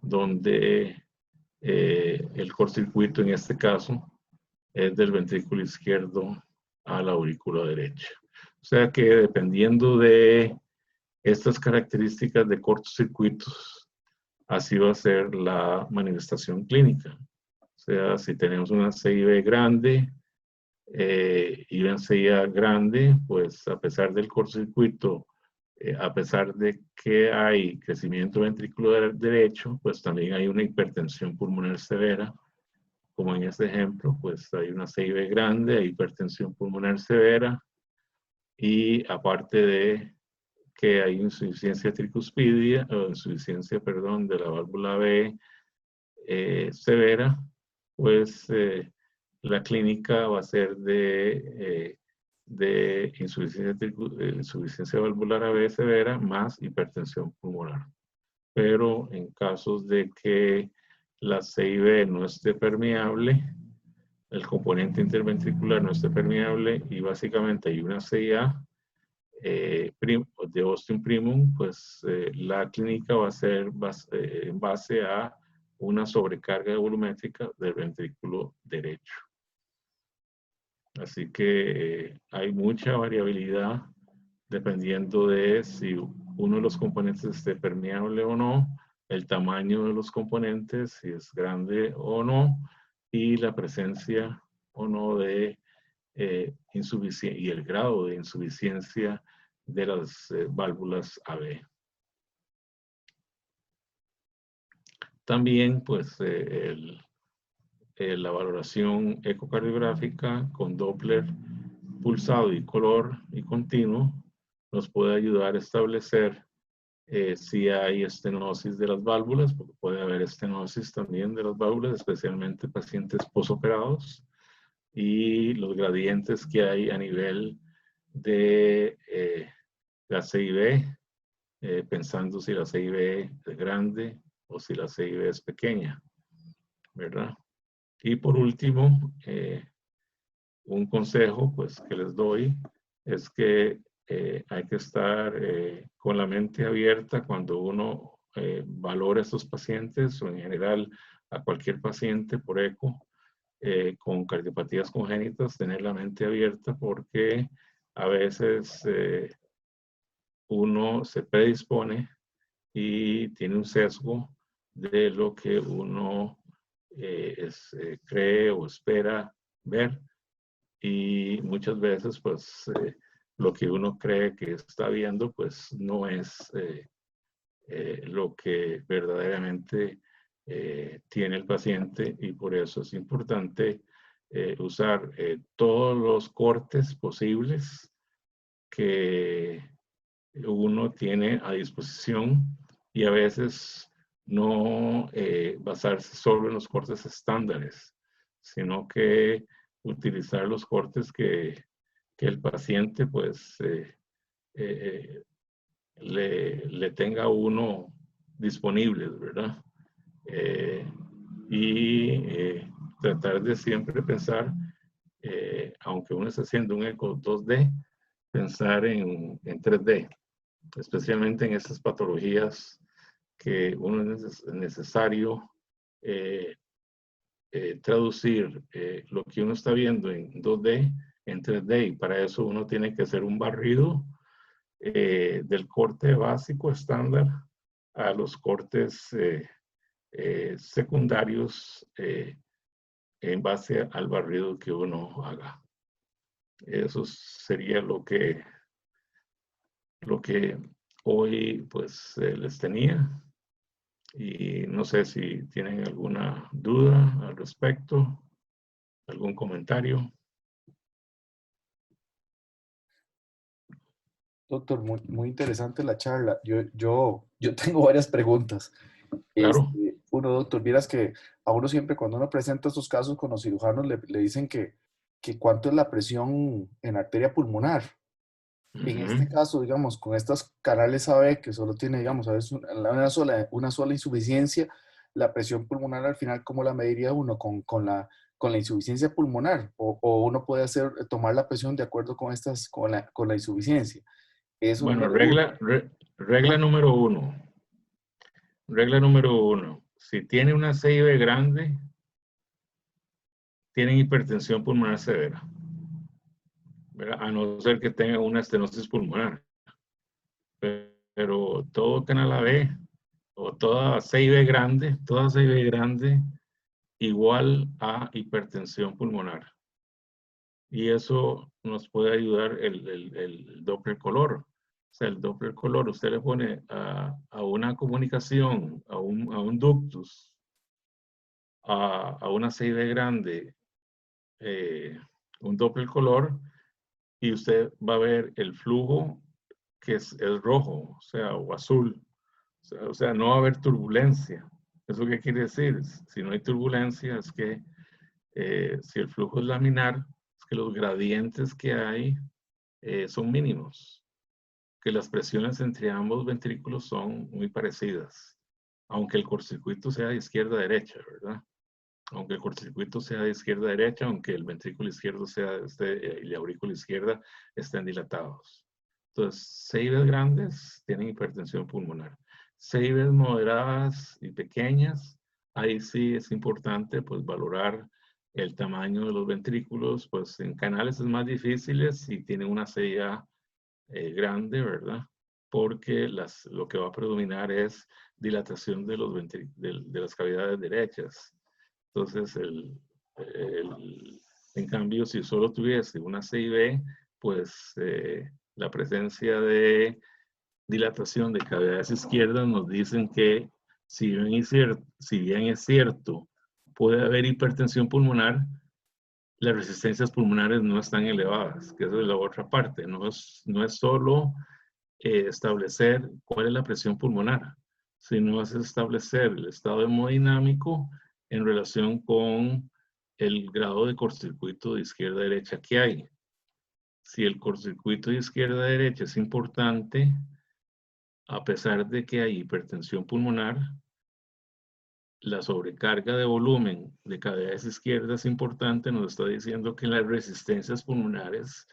S1: donde el cortocircuito en este caso es del ventrículo izquierdo a la aurícula derecha. O sea que dependiendo de estas características de cortocircuitos, así va a ser la manifestación clínica. O sea, si tenemos una CIB grande y una CIA grande, pues a pesar del cortocircuito, a pesar de que hay crecimiento ventricular derecho, pues también hay una hipertensión pulmonar severa. Como en este ejemplo, pues hay una CIB grande, hay hipertensión pulmonar severa y aparte de que hay insuficiencia tricuspidia, o insuficiencia, perdón, de la válvula B severa, pues la clínica va a ser de insuficiencia valvular AB severa más hipertensión pulmonar. Pero en casos de que la CIB no esté permeable, el componente interventricular no esté permeable y básicamente hay una CIA de ostium primum, pues la clínica va a ser en base a una sobrecarga volumétrica del ventrículo derecho. Así que hay mucha variabilidad dependiendo de si uno de los componentes esté permeable o no, el tamaño de los componentes, si es grande o no, y la presencia o no de insuficiencia y el grado de insuficiencia de las válvulas AB. También, pues, la valoración ecocardiográfica con Doppler pulsado y color y continuo nos puede ayudar a establecer si hay estenosis de las válvulas, porque puede haber estenosis también de las válvulas, especialmente pacientes posoperados, y los gradientes que hay a nivel de la CIB, pensando si la CIB es grande o si la CIB es pequeña, ¿verdad? Y por último, un consejo pues que les doy es que hay que estar con la mente abierta cuando uno valora a estos pacientes o en general a cualquier paciente por eco con cardiopatías congénitas, tener la mente abierta porque a veces uno se predispone y tiene un sesgo de lo que uno cree o espera ver y muchas veces pues lo que uno cree que está viendo pues no es lo que verdaderamente tiene el paciente y por eso es importante usar todos los cortes posibles que uno tiene a disposición y a veces no basarse solo en los cortes estándares, sino que utilizar los cortes que el paciente pues le tenga uno disponibles, ¿verdad? Y tratar de siempre pensar, aunque uno está haciendo un eco 2D, pensar en 3D, especialmente en estas patologías que uno es necesario traducir lo que uno está viendo en 2D en 3D y para eso uno tiene que hacer un barrido del corte básico estándar a los cortes secundarios en base al barrido que uno haga. Eso sería lo que hoy pues les tenía y no sé si tienen alguna duda al respecto, algún comentario.
S2: Doctor, muy interesante la charla. Yo tengo varias preguntas.
S1: Claro.
S2: Doctor, vieras que a uno siempre cuando uno presenta estos casos con los cirujanos le dicen que que cuánto es la presión en arteria pulmonar. En este
S1: Ujú.
S2: caso, digamos, con estas canales AB que solo tiene, digamos, a veces una sola insuficiencia, la presión pulmonar al final, ¿cómo la mediría uno? Con la insuficiencia pulmonar, o uno puede tomar la presión de acuerdo con con la insuficiencia. Eso
S1: Bueno,
S2: número uno.
S1: regla
S2: Ajá.
S1: número uno. Regla número uno. Si tiene una CIB grande, tienen hipertensión pulmonar severa, ¿verdad? A no ser que tenga una estenosis pulmonar. Pero todo canal AB o toda CIB grande igual a hipertensión pulmonar. Y eso nos puede ayudar el Doppler color. O sea, el Doppler color, usted le pone a una comunicación, a un ductus, a una CIB grande, eh, un Doppler color, y usted va a ver el flujo que es rojo, o sea, o azul. O sea, no va a haber turbulencia. ¿Eso qué quiere decir? Si no hay turbulencia, es que si el flujo es laminar, es que los gradientes que hay son mínimos, que las presiones entre ambos ventrículos son muy parecidas, aunque el cortocircuito sea de izquierda a derecha, ¿verdad? Aunque el cortocircuito sea de izquierda a derecha, aunque el ventrículo izquierdo sea y la aurícula izquierda estén dilatados. Entonces, CIBs grandes tienen hipertensión pulmonar. CIBs moderadas y pequeñas, ahí sí es importante pues valorar el tamaño de los ventrículos, pues en canales es más difícil si tienen una CIA grande, ¿verdad? Porque lo que va a predominar es dilatación de, de las cavidades derechas. Entonces, en cambio, si solo tuviese una CIB, pues la presencia de dilatación de cavidades izquierdas nos dicen que si bien es cierto, puede haber hipertensión pulmonar, las resistencias pulmonares no están elevadas, que esa es la otra parte. No es solo establecer cuál es la presión pulmonar, sino es establecer el estado hemodinámico en relación con el grado de cortocircuito de izquierda a derecha que hay. Si el cortocircuito de izquierda a derecha es importante, a pesar de que hay hipertensión pulmonar, la sobrecarga de volumen de cavidades izquierdas importante nos está diciendo que las resistencias pulmonares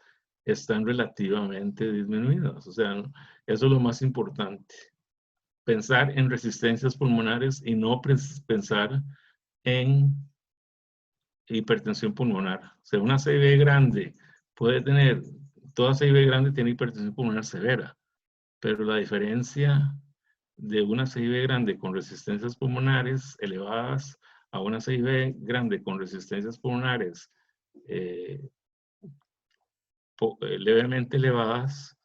S1: están relativamente disminuidas. O sea, eso es lo más importante. Pensar en resistencias pulmonares y no pensar en hipertensión pulmonar. O sea, una CIB grande puede tener, toda CIB grande tiene hipertensión pulmonar severa, pero la diferencia de una CIB grande con resistencias pulmonares elevadas a una CIB grande con resistencias pulmonares eh, levemente elevadas,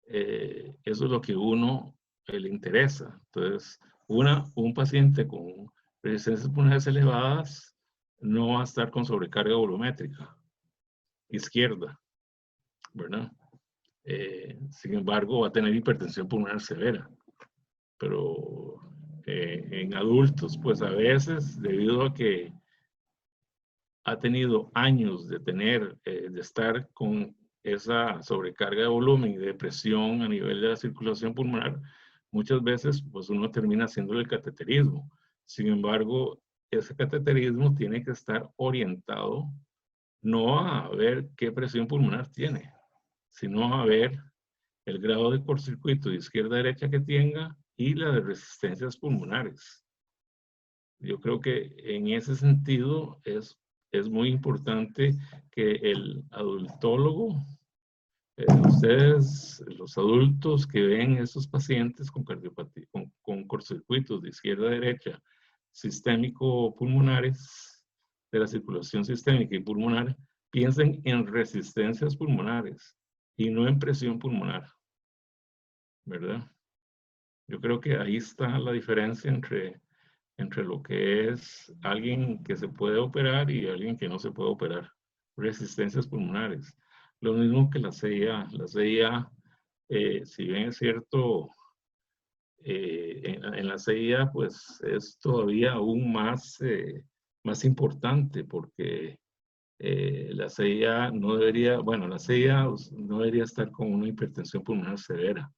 S1: eso es lo que uno le interesa. Entonces, un paciente con resistencias pulmonares elevadas no va a estar con sobrecarga volumétrica izquierda, ¿verdad? Sin embargo, va a tener hipertensión pulmonar severa. Pero en adultos, pues a veces, debido a que ha tenido años de de estar con esa sobrecarga de volumen y de presión a nivel de la circulación pulmonar, muchas veces pues uno termina haciéndole el cateterismo. Sin embargo, ese cateterismo tiene que estar orientado no a ver qué presión pulmonar tiene, sino a ver el grado de cortocircuito de izquierda a derecha que tenga y la de resistencias pulmonares. Yo creo que en ese sentido es muy importante que el adultólogo, ustedes, los adultos que ven a esos pacientes con cardiopatía, con cortocircuitos de izquierda a derecha, sistémico pulmonares, de la circulación sistémica y pulmonar, piensen en resistencias pulmonares y no en presión pulmonar, ¿verdad? Yo creo que ahí está la diferencia entre lo que es alguien que se puede operar y alguien que no se puede operar. Resistencias pulmonares. Lo mismo que la CIA. La CIA, si bien es cierto, en la CIA pues es todavía aún más, más importante porque La CIA no debería, bueno, la CIA no debería estar con una hipertensión pulmonar severa.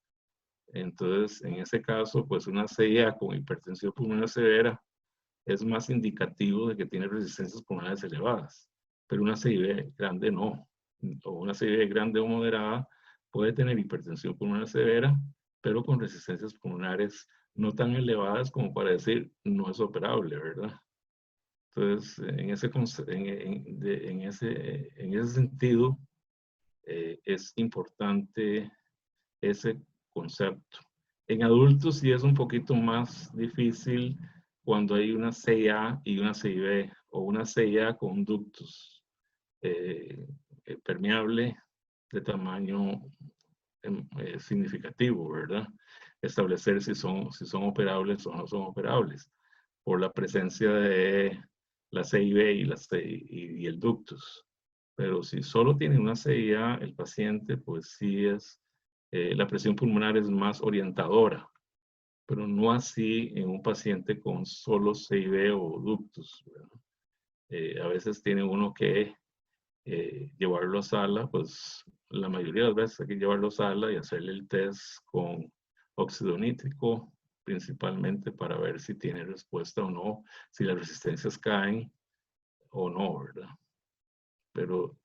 S1: Entonces, en ese caso, pues una CIA con hipertensión pulmonar severa es más indicativo de que tiene resistencias pulmonares elevadas, pero una CIB grande no, o una CIB grande o moderada puede tener hipertensión pulmonar severa, pero con resistencias pulmonares no tan elevadas como para decir no es operable, ¿verdad? Entonces, en ese sentido, es importante ese concepto. En adultos sí es un poquito más difícil cuando hay una CIA y una CIB, o una CIA con ductos permeable de tamaño significativo, ¿verdad? Establecer si son operables o no son operables, por la presencia de la CIB y el ductus. Pero si solo tiene una CIA, el paciente, pues sí es, la presión pulmonar es más orientadora, pero no así en un paciente con solo CIB o ductus. A veces tiene uno que llevarlo a sala, pues la mayoría de las veces hay que llevarlo a sala y hacerle el test con óxido nítrico, principalmente para ver si tiene respuesta o no, si las resistencias caen o no, ¿verdad? Pero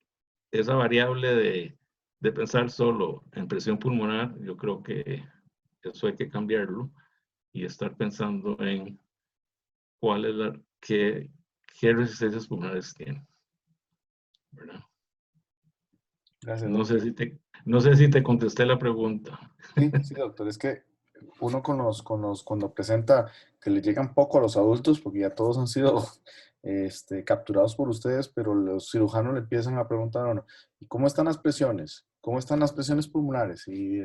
S1: esa variable de pensar solo en presión pulmonar, yo creo que eso hay que cambiarlo y estar pensando en cuál es qué resistencias pulmonares tiene, ¿verdad?
S2: Gracias,
S1: No sé
S2: doctor.
S1: no sé si te contesté la pregunta.
S2: Sí, sí, doctor, es que uno cuando presenta que le llegan poco a los adultos, porque ya todos han sido capturados por ustedes, pero los cirujanos le empiezan a preguntar a uno, ¿y cómo están las presiones? ¿Cómo están las presiones pulmonares? ¿Y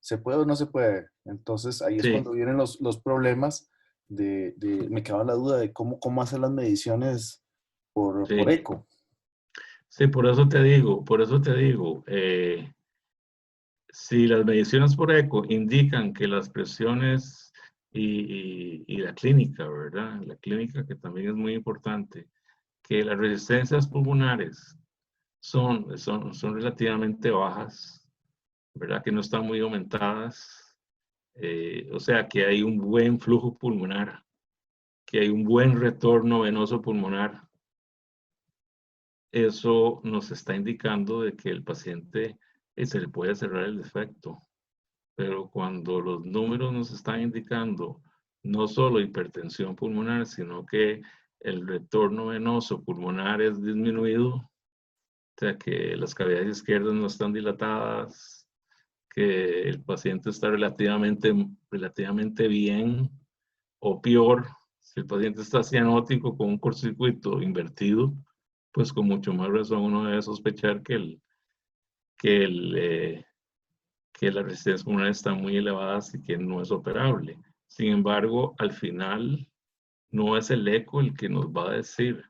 S2: se puede o no se puede? Entonces ahí es
S1: Sí,
S2: cuando vienen los problemas me quedaba la duda de cómo hacer las mediciones por
S1: sí,
S2: eco.
S1: sí, por eso te digo, si las mediciones por eco indican que las presiones y la clínica, ¿verdad? La clínica que también es muy importante, que las resistencias pulmonares son relativamente bajas, ¿verdad? Que no están muy aumentadas, o sea, que hay un buen flujo pulmonar, que hay un buen retorno venoso pulmonar. Eso nos está indicando de que el paciente se le puede cerrar el defecto. Pero cuando los números nos están indicando no solo hipertensión pulmonar, sino que el retorno venoso pulmonar es disminuido, o sea que las cavidades izquierdas no están dilatadas, que el paciente está relativamente bien o peor, si el paciente está cianótico con un cortocircuito invertido, pues con mucho más razón uno debe sospechar que el, eh, que las resistencias pulmonares están muy elevadas y que no es operable. Sin embargo, al final no es el eco el que nos va a decir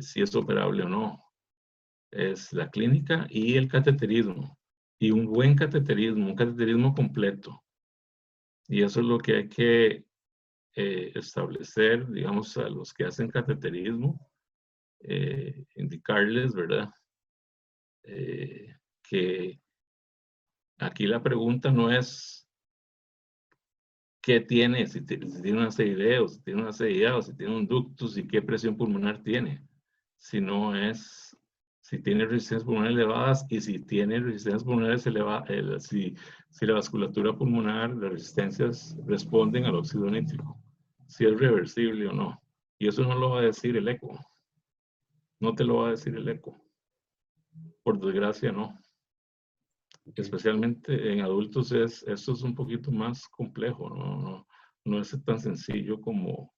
S1: si es operable o no. Es la clínica y el cateterismo. Y un buen cateterismo, un cateterismo completo. Y eso es lo que hay que establecer, digamos, a los que hacen cateterismo, indicarles, ¿verdad? Que aquí la pregunta no es qué tiene, si tiene una CID o si tiene una CIA o si tiene un ductus y qué presión pulmonar tiene, sino es si tiene resistencias pulmonares elevadas y si tiene resistencias pulmonares elevadas, si la vasculatura pulmonar, las resistencias responden al óxido nítrico, si es reversible o no. Y eso no lo va a decir el eco, no te lo va a decir el eco, por desgracia no.
S2: Ok.
S1: Especialmente en adultos esto es un poquito más complejo, no es tan sencillo como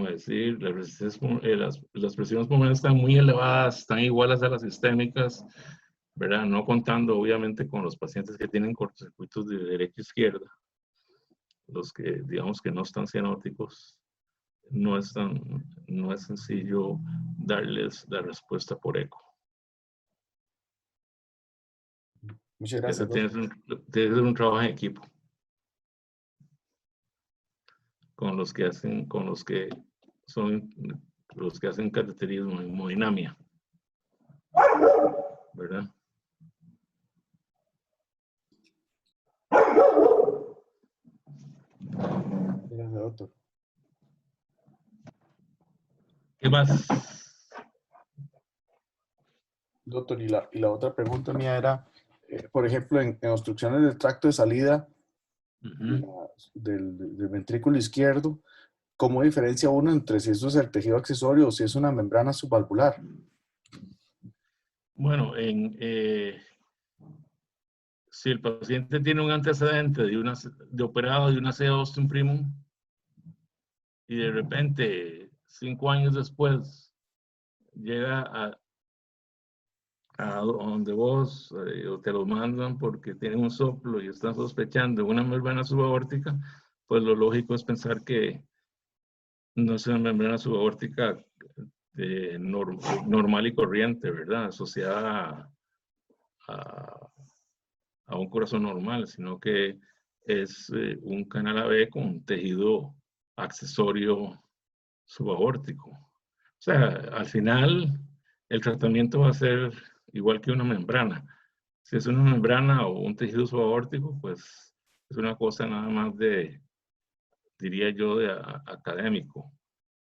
S1: decir las presiones pulmonares están muy elevadas, están iguales a las sistémicas, ¿verdad? No contando obviamente con los pacientes que tienen cortocircuitos de derecha e izquierda, los que digamos que no están cianóticos, no es sencillo darles la respuesta por eco.
S2: Muchas
S1: Eso
S2: gracias,
S1: tiene
S2: doctor.
S1: que ser un trabajo en equipo con los que son los que hacen cateterismo, hemodinamia. ¿verdad?
S2: Gracias, doctor.
S1: ¿Qué más?
S2: Doctor, y la otra pregunta mía era, por ejemplo, en obstrucciones del tracto de salida del ventrículo izquierdo, ¿cómo diferencia uno entre si eso es el tejido accesorio o si es una membrana subvalvular?
S1: Bueno, si el paciente tiene un antecedente de operado de una sea ostium primum y de repente, 5 años después, llega a donde vos o te lo mandan porque tienen un soplo y están sospechando una membrana subaórtica, pues lo lógico es pensar que no es una membrana subaórtica normal y corriente, ¿verdad? Asociada a, a un corazón normal, sino que es un canal AB con un tejido accesorio subaórtico. O sea, al final el tratamiento va a ser igual que una membrana. Si es una membrana o un tejido subaórtico, pues es una cosa nada más diría yo, de académico.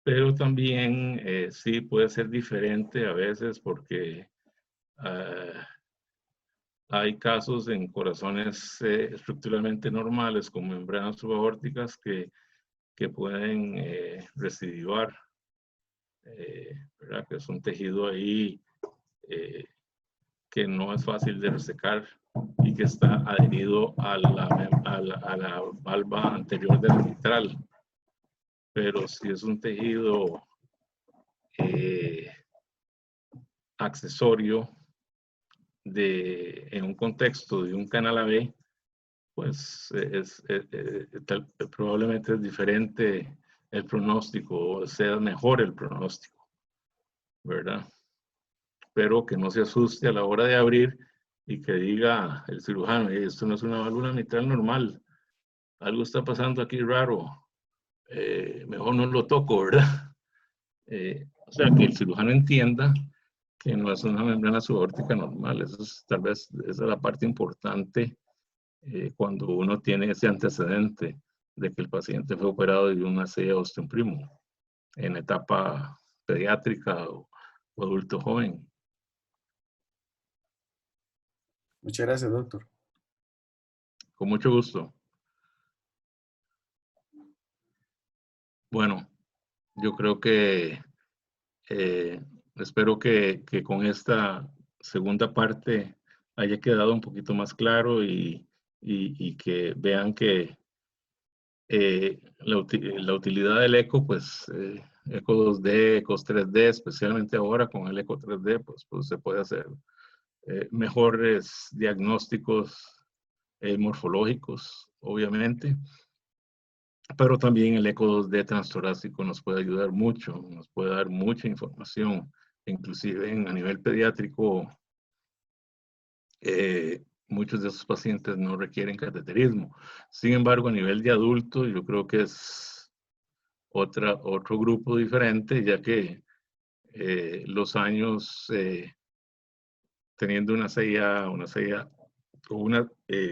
S1: Pero también sí puede ser diferente a veces porque hay casos en corazones estructuralmente normales con membranas subaórticas que pueden recidivar, ¿verdad? Que es un tejido ahí eh, que no es fácil de resecar y que está adherido a la valva anterior de la mitral. Pero si es un tejido accesorio en un contexto de un canal AB, pues probablemente es diferente el pronóstico, o sea mejor el pronóstico, ¿verdad? Pero que no se asuste a la hora de abrir y que diga el cirujano, esto no es una válvula mitral normal, algo está pasando aquí raro, mejor no lo toco, ¿verdad? O sea, que el cirujano entienda que no es una membrana subaórtica normal, eso es tal vez esa es la parte importante cuando uno tiene ese antecedente de que el paciente fue operado de una CIA ostium primum en etapa pediátrica o adulto joven.
S2: Muchas gracias, doctor.
S1: Con mucho gusto. Bueno, yo creo que espero que con esta segunda parte haya quedado un poquito más claro y que vean que la utilidad del eco, pues eco 2D, ecos 3D, especialmente ahora con el eco 3D, pues se puede hacer mejores diagnósticos morfológicos, obviamente, pero también el eco 2D transtorácico nos puede ayudar mucho, nos puede dar mucha información, inclusive a nivel pediátrico, muchos de esos pacientes no requieren cateterismo. Sin embargo, a nivel de adulto, yo creo que es otro grupo diferente, ya que los años teniendo una CIA, o una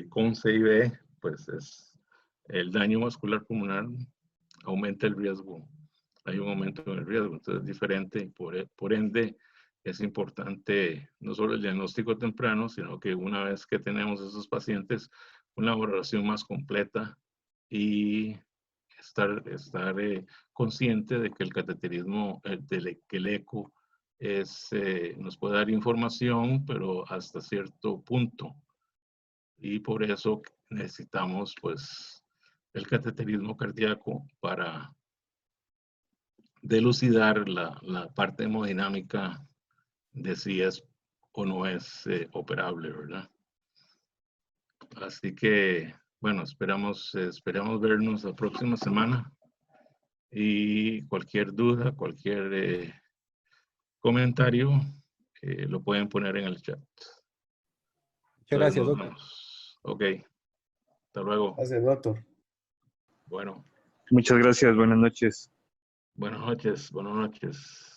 S1: con CIB, pues es el daño muscular pulmonar aumenta el riesgo. Hay un aumento en el riesgo, entonces es diferente y por ende es importante no solo el diagnóstico temprano, sino que una vez que tenemos esos pacientes, una valoración más completa y estar consciente de que el cateterismo, que el eco nos puede dar información, pero hasta cierto punto. Y por eso necesitamos pues el cateterismo cardíaco para delucidar la parte hemodinámica de si es o no es operable, ¿verdad? Así que, bueno, esperamos vernos la próxima semana y cualquier duda, cualquier comentario, lo pueden poner en el chat.
S3: Muchas
S1: Entonces
S3: gracias,
S1: nos
S3: doctor.
S1: vemos. Ok, hasta luego.
S2: Gracias, doctor.
S1: Bueno,
S4: Muchas gracias, buenas noches.
S1: buenas noches, buenas noches.